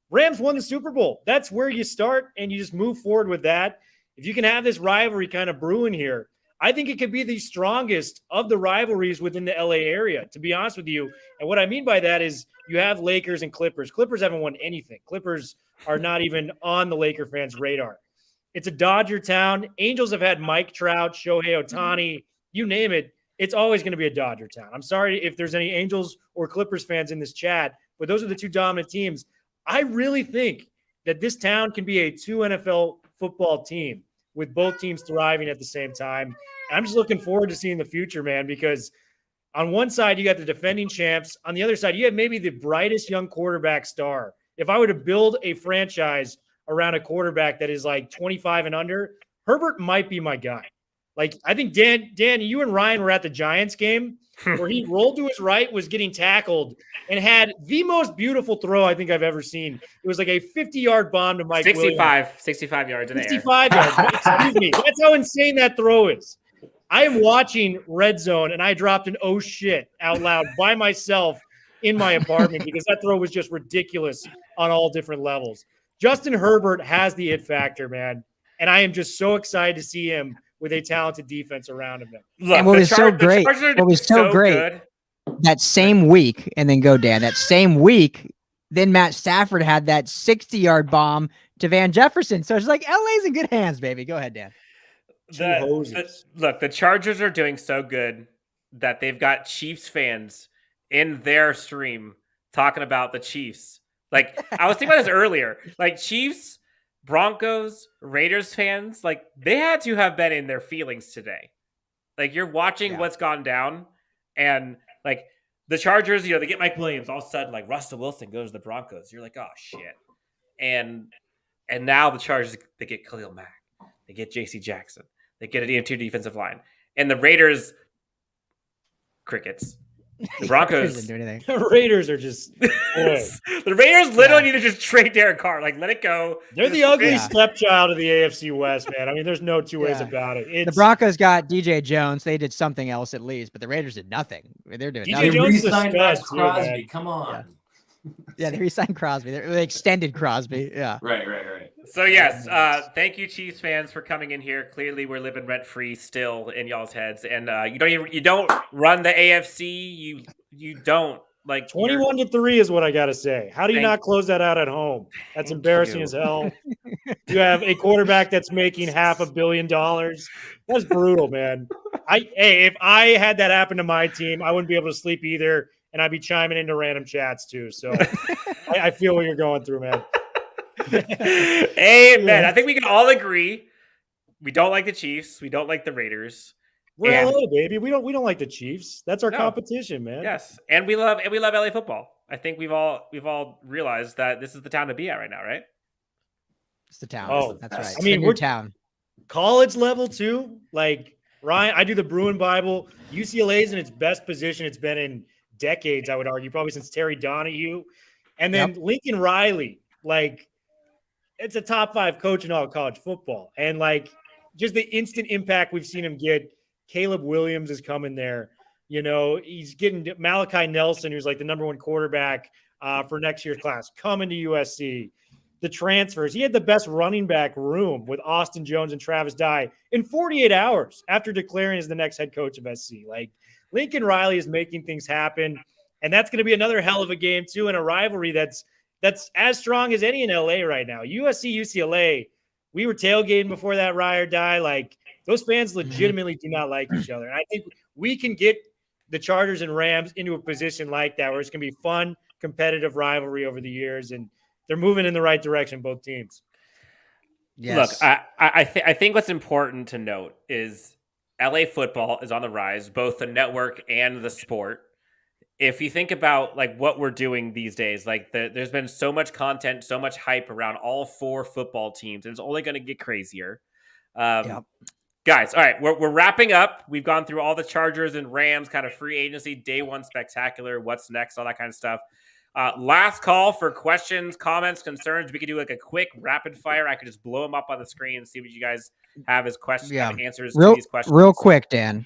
Rams won the Super Bowl. That's where you start, and you just move forward with that. If you can have this rivalry kind of brewing here, I think it could be the strongest of the rivalries within the LA area, to be honest with you. And what I mean by that is you have Lakers and Clippers. Clippers haven't won anything. Clippers are not even on the Laker fans' radar. It's a Dodger town. Angels have had Mike Trout, Shohei Ohtani, you name it. It's always going to be a Dodger town. I'm sorry if there's any Angels or Clippers fans in this chat, but those are the 2 dominant teams. I really think that this town can be a 2 NFL football team with both teams thriving at the same time. And I'm just looking forward to seeing the future, man, because on one side, you got the defending champs. On the other side, you have maybe the brightest young quarterback star. If I were to build a franchise around a quarterback that is like 25 and under, Herbert might be my guy. Like, I think, Dan, you and Ryan were at the Giants game where he rolled to his right, was getting tackled, and had the most beautiful throw I think I've ever seen. It was like a 50-yard bomb to Mike 65 yards in the air. 65 yards. Excuse me. That's how insane that throw is. I am watching Red Zone, and I dropped an oh shit out loud by myself in my apartment because that throw was just ridiculous on all different levels. Justin Herbert has the it factor, man, and I am just so excited to see him with a talented defense around him. Look, and what was so great, that same week, and then go, Dan, that same week, then Matt Stafford had that 60-yard bomb to Van Jefferson. So it's like, LA's in good hands, baby. Go ahead, Dan. Look, the Chargers are doing so good that they've got Chiefs fans in their stream talking about the Chiefs. Like, I was thinking about this earlier. Like, Chiefs, Broncos, Raiders fans, like, they had to have been in their feelings today. Like, you're watching what's gone down, and, like, the Chargers, they get Mike Williams. All of a sudden, like, Russell Wilson goes to the Broncos. You're like, oh, shit. And now the Chargers, they get Khalil Mack. They get J.C. Jackson. They get an EM2 defensive line. And the Raiders, crickets. The Broncos didn't do anything. The Raiders are just boy. The Raiders literally need to just trade Derek Carr. Like, let it go. They're the ugly stepchild of the AFC West, man. I mean, there's no two ways about it. The Broncos got DJ Jones. They did something else at least, but the Raiders did nothing. They're doing nothing. They re-signed Crosby. Come on. Yeah, they re-signed Crosby. They extended Crosby. Yeah. Right. So yes, thank you, Chiefs fans, for coming in here. Clearly, we're living rent free still in y'all's heads, and you don't run the AFC. You don't like 21-3 is what I gotta say. How do you not close that out at home? That's embarrassing as hell. You have a quarterback that's making $500 million. That's brutal, man. If I had that happen to my team, I wouldn't be able to sleep either, and I'd be chiming into random chats too. So I feel what you're going through, man. Amen. I think we can all agree we don't like the Chiefs. We don't like the Raiders. We're LA, baby. We don't like the Chiefs. That's our competition, man. Yes, and we love LA football. I think we've all realized that this is the town to be at right now, right? It's the town. Oh, that's right. I mean, we're town. College level too. Like Ryan, I do the Bruin Bible. UCLA is in its best position it's been in decades. I would argue, probably since Terry Donahue, and then Lincoln Riley. Like, it's a top 5 coach in all of college football. And, like, just the instant impact we've seen him get. Caleb Williams is coming there. He's getting Malachi Nelson, who's, like, the number 1 quarterback for next year's class, coming to USC. The transfers. He had the best running back room with Austin Jones and Travis Dye in 48 hours after declaring as the next head coach of SC. Like, Lincoln Riley is making things happen. And that's going to be another hell of a game, too, and a rivalry that's as strong as any in LA right now. USC, UCLA, we were tailgating before that ride or die. Like, those fans legitimately do not like each other. And I think we can get the Chargers and Rams into a position like that where it's going to be fun, competitive rivalry over the years. And they're moving in the right direction, both teams. Yes. Look, I think what's important to note is LA football is on the rise, both the network and the sport. If you think about like what we're doing these days, like there's been so much content, so much hype around all 4 football teams, and it's only going to get crazier. Guys, all right, we're wrapping up. We've gone through all the Chargers and Rams kind of free agency, day 1 spectacular, what's next, all that kind of stuff. Last call for questions, comments, concerns. We could do like a quick rapid fire. I could just blow them up on the screen and see what you guys have as questions, kind of answers to these questions. Real quick, Dan.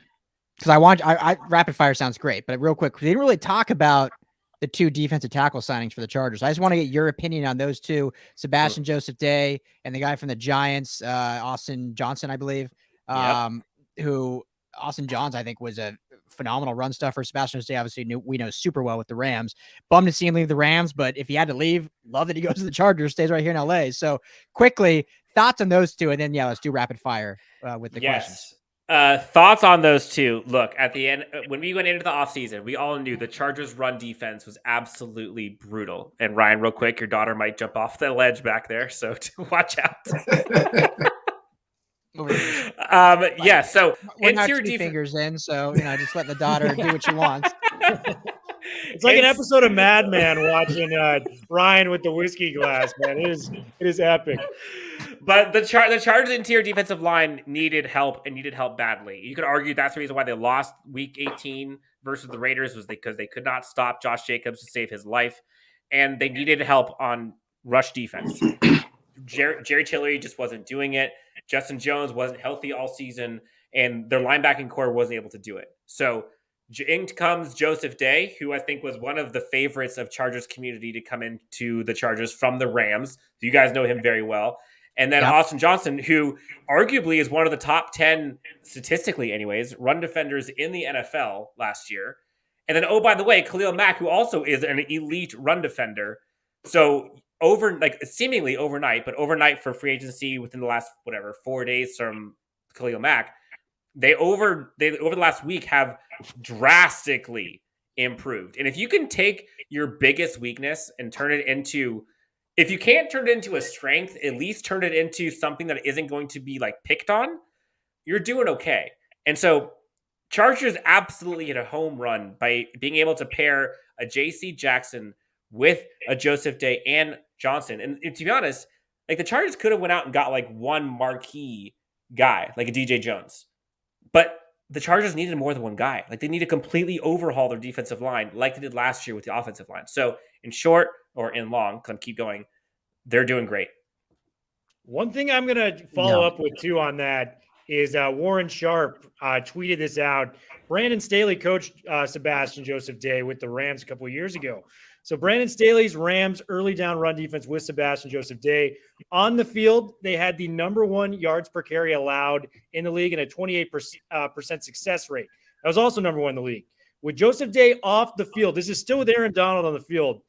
Because I rapid fire sounds great, but real quick, we didn't really talk about the 2 defensive tackle signings for the Chargers. I just want to get your opinion on those 2, Sebastian Joseph Day and the guy from the Giants, Austin Johnson, I believe. Who Austin Johns, I think, was a phenomenal run stuffer. Sebastian Joseph Day, obviously, we know super well with the Rams. Bummed to see him leave the Rams, but if he had to leave, love that he goes to the Chargers, stays right here in LA. So quickly, thoughts on those 2, and then let's do rapid fire with the questions. Thoughts on those 2. Look, at the end, when we went into the offseason, we all knew the Chargers' run defense was absolutely brutal. And Ryan, real quick, your daughter might jump off the ledge back there, so watch out. So we're not 2 fingers in, so just let the daughter do what she wants. It's like an episode of Mad Men watching Ryan with the whiskey glass, man. It is epic. But the Chargers' interior defensive line needed help badly. You could argue that's the reason why they lost Week 18 versus the Raiders was because they could not stop Josh Jacobs to save his life, and they needed help on rush defense. Jerry Tillery just wasn't doing it. Justin Jones wasn't healthy all season, and their linebacking core wasn't able to do it. So in comes Joseph Day, who I think was one of the favorites of Chargers community to come into the Chargers from the Rams. You guys know him very well. And then Austin Johnson, who arguably is one of the top 10, statistically anyways, run defenders in the NFL last year. And then, oh, by the way, Khalil Mack, who also is an elite run defender. So seemingly overnight, but overnight for free agency within the last, 4 days from Khalil Mack, they over the last week have drastically improved. And if you can take your biggest weakness and turn it into, if you can't turn it into a strength, at least turn it into something that isn't going to be like picked on, you're doing okay. And so Chargers absolutely hit a home run by being able to pair a JC Jackson with a Joseph Day and Johnson. And to be honest, like the Chargers could have went out and got like one marquee guy, like a DJ Jones. But the Chargers needed more than one guy. Like they need to completely overhaul their defensive line like they did last year with the offensive line. So in short or in long, because I'm keep going, they're doing great. One thing I'm going to follow up with too on that is Warren Sharp tweeted this out. Brandon Staley coached Sebastian Joseph Day with the Rams a couple of years ago. So Brandon Staley's Rams early down run defense with Sebastian Joseph Day on the field, they had the number 1 yards per carry allowed in the league and a 28% success rate. That was also number 1 in the league. With Joseph Day off the field, this is still with Aaron Donald on the field.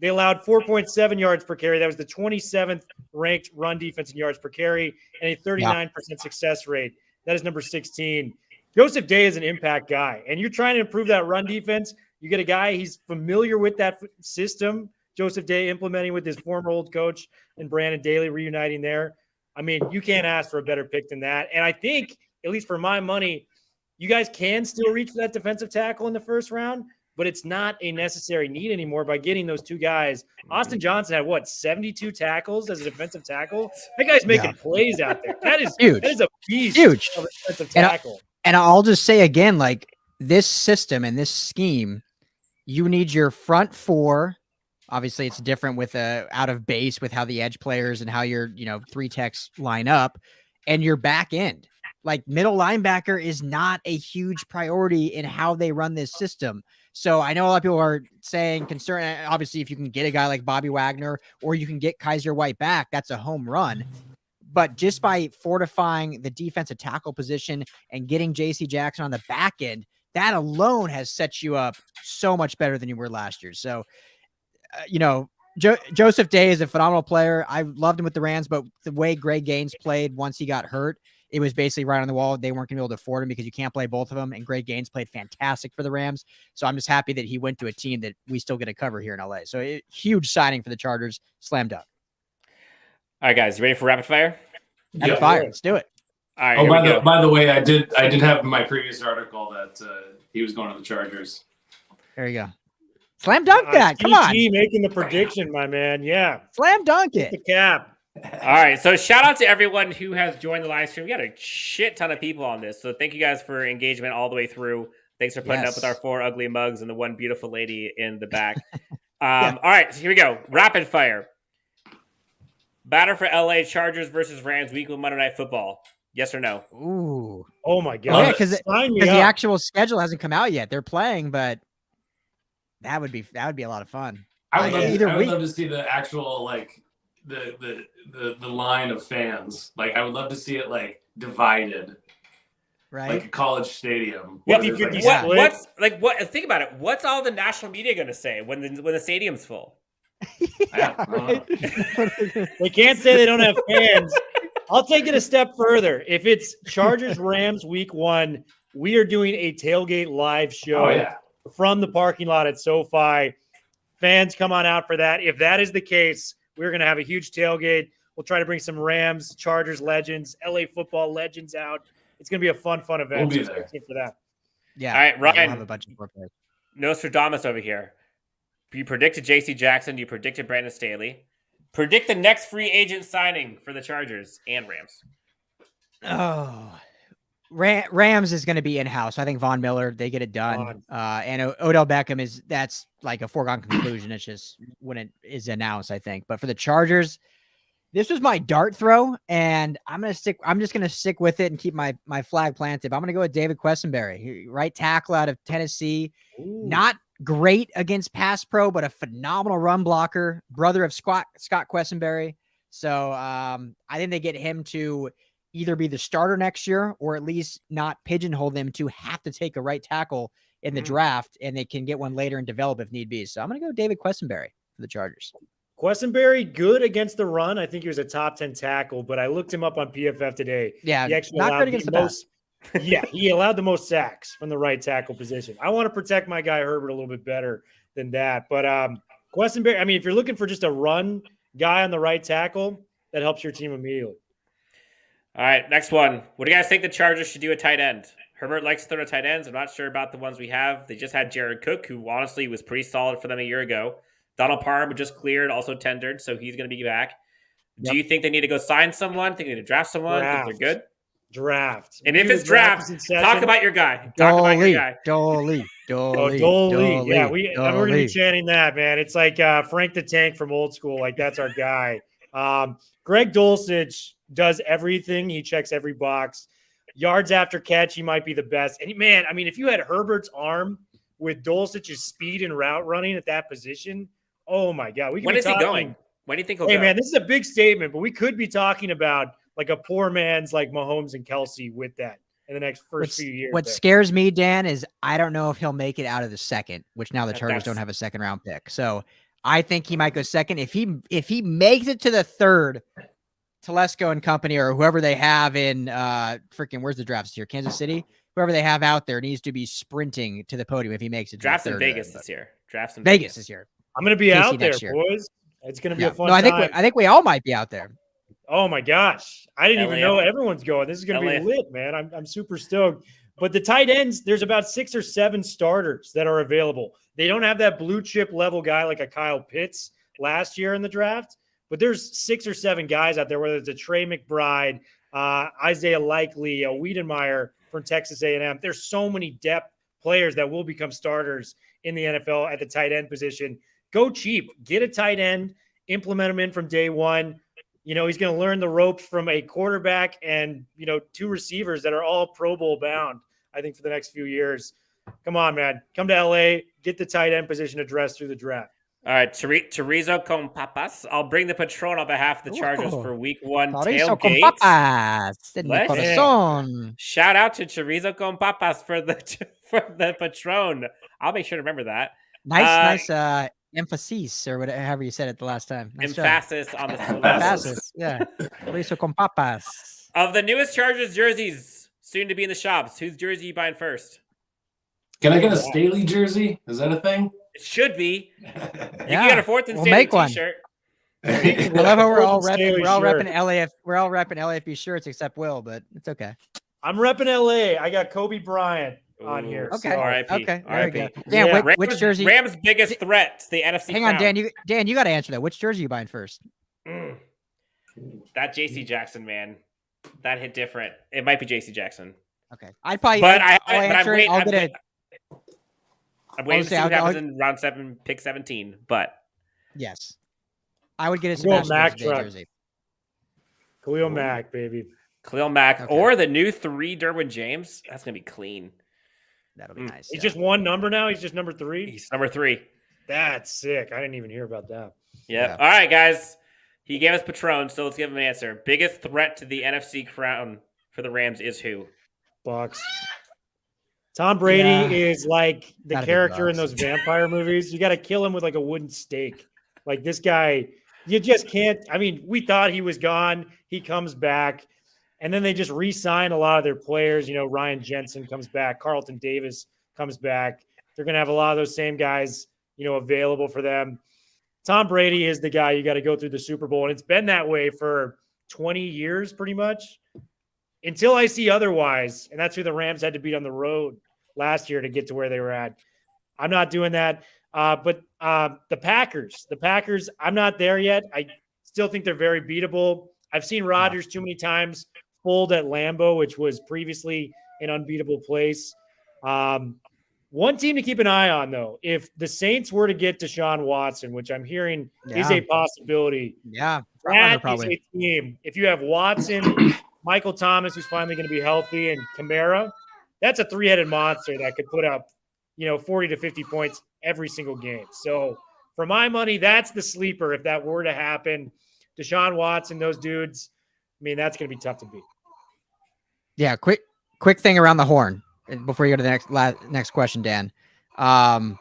They allowed 4.7 yards per carry. That was the 27th ranked run defense in yards per carry and a 39% success rate. That is number 16. Joseph Day is an impact guy, and you're trying to improve that run defense. You get a guy, he's familiar with that system, Joseph Day implementing with his former old coach and Brandon Daly reuniting there. I mean, you can't ask for a better pick than that. And I think, at least for my money, you guys can still reach for that defensive tackle in the first round, but it's not a necessary need anymore by getting those 2 guys. Austin Johnson had, 72 tackles as a defensive tackle? That guy's making plays out there. That is huge. That is a beast huge of a defensive tackle. And I'll just say again, like this system and this scheme, you need your front 4. Obviously, it's different with out of base with how the edge players and how your 3 techs line up, and your back end. Like middle linebacker is not a huge priority in how they run this system. So I know a lot of people are saying concern. Obviously, if you can get a guy like Bobby Wagner or you can get Kaiser White back, that's a home run. But just by fortifying the defensive tackle position and getting JC Jackson on the back end, that alone has set you up so much better than you were last year. So, Joseph Day is a phenomenal player. I loved him with the Rams, but the way Greg Gaines played once he got hurt, it was basically right on the wall. They weren't going to be able to afford him because you can't play both of them. And Greg Gaines played fantastic for the Rams. So I'm just happy that he went to a team that we still get to cover here in LA. So huge signing for the Chargers. Slam dunk. All right, guys, you ready for rapid fire? Rapid fire. Let's do it. All right. By the way, I did have in my previous article that he was going to the Chargers. There you go. Slam dunk that. Come on. Making the prediction, my man. Yeah. Slam dunk it. The cap. All right. So shout out to everyone who has joined the live stream. We got a shit ton of people on this. So thank you guys for engagement all the way through. Thanks for putting up with our 4 ugly mugs and the one beautiful lady in the back. All right. So here we go. Rapid fire. Batter for LA Chargers versus Rams week of Monday Night Football. Yes or no? Ooh. Oh my God. Yeah, because the actual schedule hasn't come out yet. They're playing, but that would be a lot of fun. I would love to see the actual the line of fans. Like I would love to see it divided. Right. Like a college stadium. Think about it. What's all the national media going to say when the stadium's full? Right. They can't say they don't have fans. I'll take it a step further. If it's Chargers Rams week 1, we are doing a tailgate live show from the parking lot at SoFi. Fans, come on out for that. If that is the case, we're going to have a huge tailgate. We'll try to bring some Rams, Chargers legends, LA football legends out. It's going to be a fun event. We'll be there. For that. Yeah. All right, Ryan. We'll have a bunch of more players. Nostradamus over here. You predicted J.C. Jackson. You predicted Brandon Staley. Predict the next free agent signing for the Chargers and Rams. Oh, Rams is going to be in-house. I think Von Miller, they get it done. And Odell Beckham that's like a foregone conclusion. It's just when it is announced, I think. But for the Chargers, this was my dart throw, and I'm just going to stick with it and keep my flag planted. I'm going to go with David Quessenberry, right tackle out of Tennessee. Ooh. Not great against pass pro, but a phenomenal run blocker, brother of Scott Quessenberry. So I think they get him to either be the starter next year or at least not pigeonhole them to have to take a right tackle in the draft, and they can get one later and develop if need be. So I'm going to go David Quessenberry for the Chargers. Quessenberry, good against the run. I think he was a top 10 tackle, but I looked him up on PFF today. Yeah, he actually not allowed good against the pass. Yeah, he allowed the most sacks from the right tackle position. I want to protect my guy Herbert a little bit better than that. But Questenberry, I mean, if you're looking for just a run guy on the right tackle, that helps your team immediately. All right, next one. What do you guys think the Chargers should do at tight end? Herbert likes to throw tight ends. I'm not sure about the ones we have. They just had Jared Cook, who honestly was pretty solid for them a year ago. Donald Parham just cleared, also tendered, so he's going to be back. Yep. Do you think they need to go sign someone? Think they need to draft someone? Think they're good? Draft. And if it's draft, talk about your guy. Dolly. Yeah, we're going to be chanting that, man. It's like Frank the Tank from old school. Like, that's our guy. Greg Dulcich does everything. He checks every box. Yards after catch, he might be the best. And, man, I mean, if you had Herbert's arm with Dulcich's speed and route running at that position, oh, my God. When is he going? When do you think he'll go? Hey, man, this is a big statement, but we could be talking about like a poor man's like Mahomes and Kelsey with that in the next few years. What scares me, Dan, is I don't know if he'll make it out of the second, which now the Chargers don't have a second round pick. So I think he might go second. If he makes it to the third, Telesco and company or whoever they have in where's the drafts here? Kansas City? Whoever they have out there needs to be sprinting to the podium if he makes it. Drafts in Vegas this year. Vegas this year. I'm going to be out there, boys. It's going to be a fun time. I think we all might be out there. Oh my gosh. I didn't even know everyone's going. This is going to be lit, man. I'm super stoked. But the tight ends, there's about 6 or 7 starters that are available. They don't have that blue chip level guy like a Kyle Pitts last year in the draft, but there's 6 or 7 guys out there, whether it's a Trey McBride, Isaiah Likely, a Wiedenmeyer from Texas A&M. There's so many depth players that will become starters in the NFL at the tight end position. Go cheap. Get a tight end. Implement him in from day one. You know, he's going to learn the ropes from a quarterback and, 2 receivers that are all Pro Bowl bound, I think, for the next few years. Come on, man. Come to LA. Get the tight end position addressed through the draft. All right, Chorizo con papas. I'll bring the Patron on behalf of the Chargers for Week 1 tailgate. Shout out to Chorizo con papas for the Patron. I'll make sure to remember that. Nice emphasis or whatever you said it the last time. Nice emphasis on the emphasis. Yeah. Chorizo con papas. Of the newest Chargers jerseys soon to be in the shops, whose jersey are you buying first? Can I get a Staley jersey? Is that a thing? It should be. You can get a 4th and Staley t-shirt. We're all repping LAFB shirts except Will, but it's okay. I'm repping LA. I got Kobe Bryant on here. Okay. So. R.I.P. Okay. R.I.P. Dan, which jersey? Rams' biggest threat to the NFC. Hang on, Dan. You got to answer that. Which jersey are you buying first? That J.C. Jackson, man. That hit different. It might be J.C. Jackson. Okay. I'd probably. I'm waiting to see what happens in round 7, pick 17. But yes, I would get a Sebastian jersey. Khalil Mack, baby. Khalil Mack or the new 3 Derwin James. That's gonna be clean. That'll be nice. He's just one number now. He's just number 3. He's number 3. That's sick. I didn't even hear about that. Yeah. All right, guys. He gave us Patron, so let's give him an answer. Biggest threat to the NFC crown for the Rams is who? Bucks. Tom Brady is like the character in those vampire movies. You got to kill him with like a wooden stake. Like this guy, you just can't. I mean, we thought he was gone. He comes back. And then they just re-sign a lot of their players. Ryan Jensen comes back. Carlton Davis comes back. They're going to have a lot of those same guys, available for them. Tom Brady is the guy you got to go through the Super Bowl. And it's been that way for 20 years pretty much until I see otherwise. And that's who the Rams had to beat on the road last year to get to where they were at. I'm not doing that. But the Packers, I'm not there yet. I still think they're very beatable. I've seen Rodgers too many times fold at Lambeau, which was previously an unbeatable place. One team to keep an eye on, though, if the Saints were to get Deshaun Watson, which I'm hearing is a possibility. Yeah, that is a team. If you have Watson, Michael Thomas, who's finally going to be healthy, and Kamara, that's a 3-headed monster that could put up, 40 to 50 points every single game. So for my money, that's the sleeper. If that were to happen, Deshaun Watson, those dudes, that's going to be tough to beat. Yeah. Quick thing around the horn before you go to the next question, Dan. Tom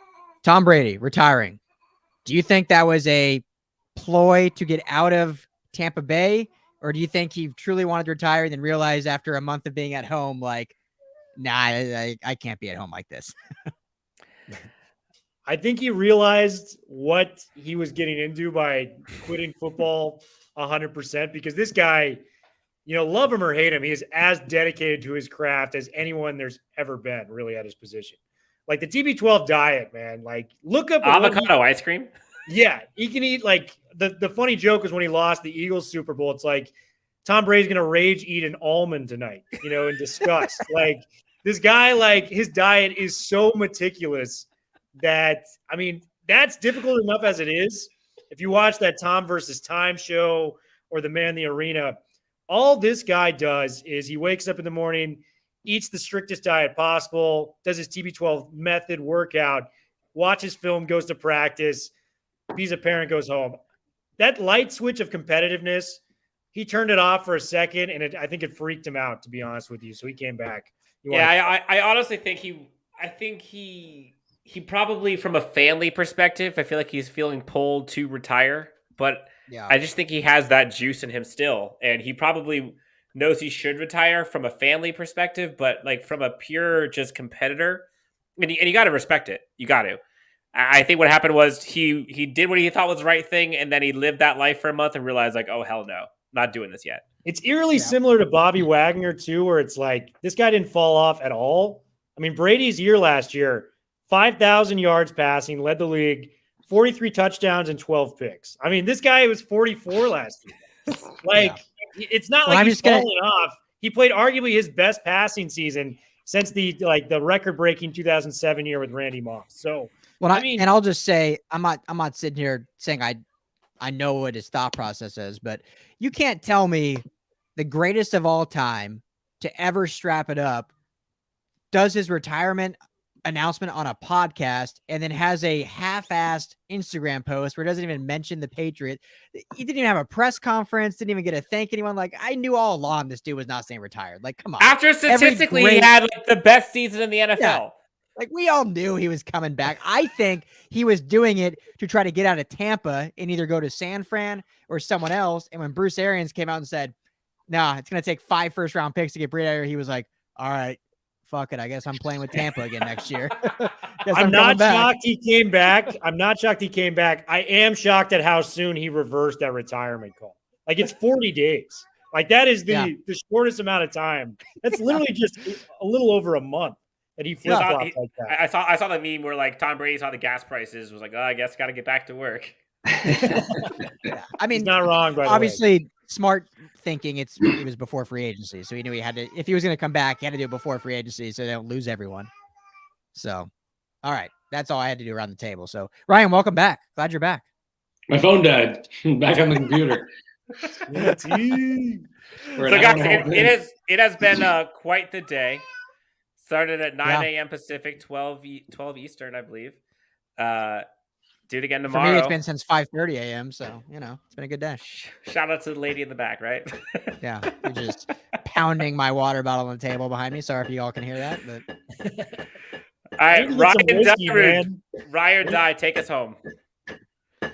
Brady retiring. Do you think that was a ploy to get out of Tampa Bay, or do you think he truly wanted to retire and then realized after a month of being at home, like, nah, I can't be at home like this. I think he realized what he was getting into by quitting football 100% because this guy, love him or hate him, he is as dedicated to his craft as anyone there's ever been really at his position. Like the TB12 diet, man. Like look up avocado ice cream. Yeah, he can eat like the funny joke is when he lost the Eagles Super Bowl. It's like Tom Brady's gonna rage eat an almond tonight, in disgust. Like this guy, like his diet is so meticulous that that's difficult enough as it is. If you watch that Tom versus Time show or the Man in the Arena, all this guy does is he wakes up in the morning, eats the strictest diet possible, does his TB12 method workout, watches film, goes to practice. If he's a parent, goes home. That light switch of competitiveness, he turned it off for a second, and I think it freaked him out, to be honest with you. So he came back. I honestly think he probably, from a family perspective, I feel like he's feeling pulled to retire. But yeah, I just think he has that juice in him still, and he probably knows he should retire from a family perspective. But like from a pure just competitor, and you got to respect it. You got to. I think what happened was he did what he thought was the right thing, and then he lived that life for a month and realized like, oh hell no, not doing this yet. It's eerily similar to Bobby Wagner too, where it's like this guy didn't fall off at all. I mean, Brady's year last year, 5,000 yards passing, led the league, 43 touchdowns and 12 picks. I mean, this guy was 44 last year. It's not like he's falling off. He played arguably his best passing season since the record-breaking 2007 year with Randy Moss. So. Well, and I'll just say, I'm not sitting here saying I know what his thought process is, but you can't tell me the greatest of all time to ever strap it up does his retirement announcement on a podcast and then has a half-assed Instagram post where it doesn't even mention the Patriot. He didn't even have a press conference, didn't even get to thank anyone. Like, I knew all along this dude was not saying retired. Like, come on. After statistically he had like the best season in the NFL. Yeah. Like, we all knew he was coming back. I think he was doing it to try to get out of Tampa and either go to San Fran or someone else. And when Bruce Arians came out and said, nah, it's going to take 5 first-round picks to get Brady out here, he was like, all right, fuck it. I guess I'm playing with Tampa again next year. I'm not shocked he came back. I am shocked at how soon he reversed that retirement call. Like, it's 40 days. Like, that is the shortest amount of time. That's literally just a little over a month. And he flip-flopped like that. I saw the meme where like Tom Brady saw the gas prices, was like, oh, I guess got to get back to work. Yeah. I mean, he's not wrong. By obviously, the way. Smart thinking. It was before free agency, so he knew he had to. If he was going to come back, he had to do it before free agency, so they don't lose everyone. So, all right, that's all I had to do around the table. So, Ryan, welcome back. Glad you're back. My phone died. Back on the computer. So, guys, it has been quite the day. Started at 9 a.m. Pacific, 12 Eastern, I believe. Do it again tomorrow. For me, it's been since 5:30 a.m., so, it's been a good day. Shout out to the lady in the back, right? Yeah, you're just pounding my water bottle on the table behind me. Sorry if you all can hear that. But all right, Ryan or die, take us home. All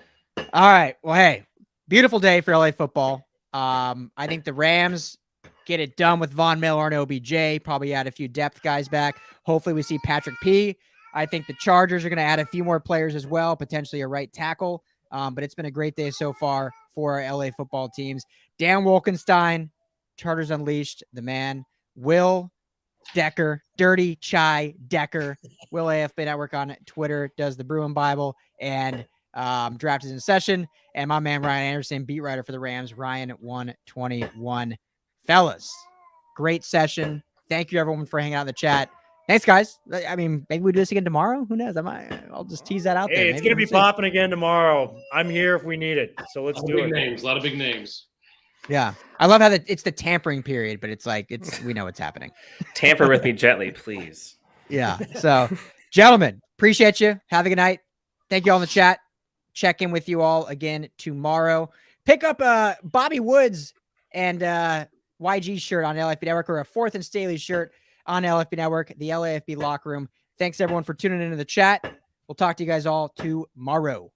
right. Well, hey, beautiful day for LA football. I think the Rams get it done with Von Miller and OBJ. Probably add a few depth guys back. Hopefully we see Patrick P. I think the Chargers are going to add a few more players as well, potentially a right tackle. But it's been a great day so far for our LA football teams. Dan Wolkenstein, Chargers Unleashed, the man. Will Decker, Dirty Chai Decker. Will AFB Network on Twitter does the Bruin Bible. And draft is in session. And my man Ryan Anderson, beat writer for the Rams, Ryan 121. Fellas, great session. Thank you, everyone, for hanging out in the chat. Thanks, guys. I mean, maybe we do this again tomorrow. Who knows? I'll just tease that out there. It's going to be popping again tomorrow. I'm here if we need it. So let's do it. A lot of big names. Yeah. I love how it's the tampering period, but it's like, we know what's happening. Tamper with me gently, please. Yeah. So, gentlemen, appreciate you. Have a good night. Thank you all in the chat. Check in with you all again tomorrow. Pick up Bobby Woods and YG shirt on LAFB Network, or a 4th and Staley shirt on LAFB Network, the LAFB locker room. Thanks everyone for tuning into the chat. We'll talk to you guys all tomorrow.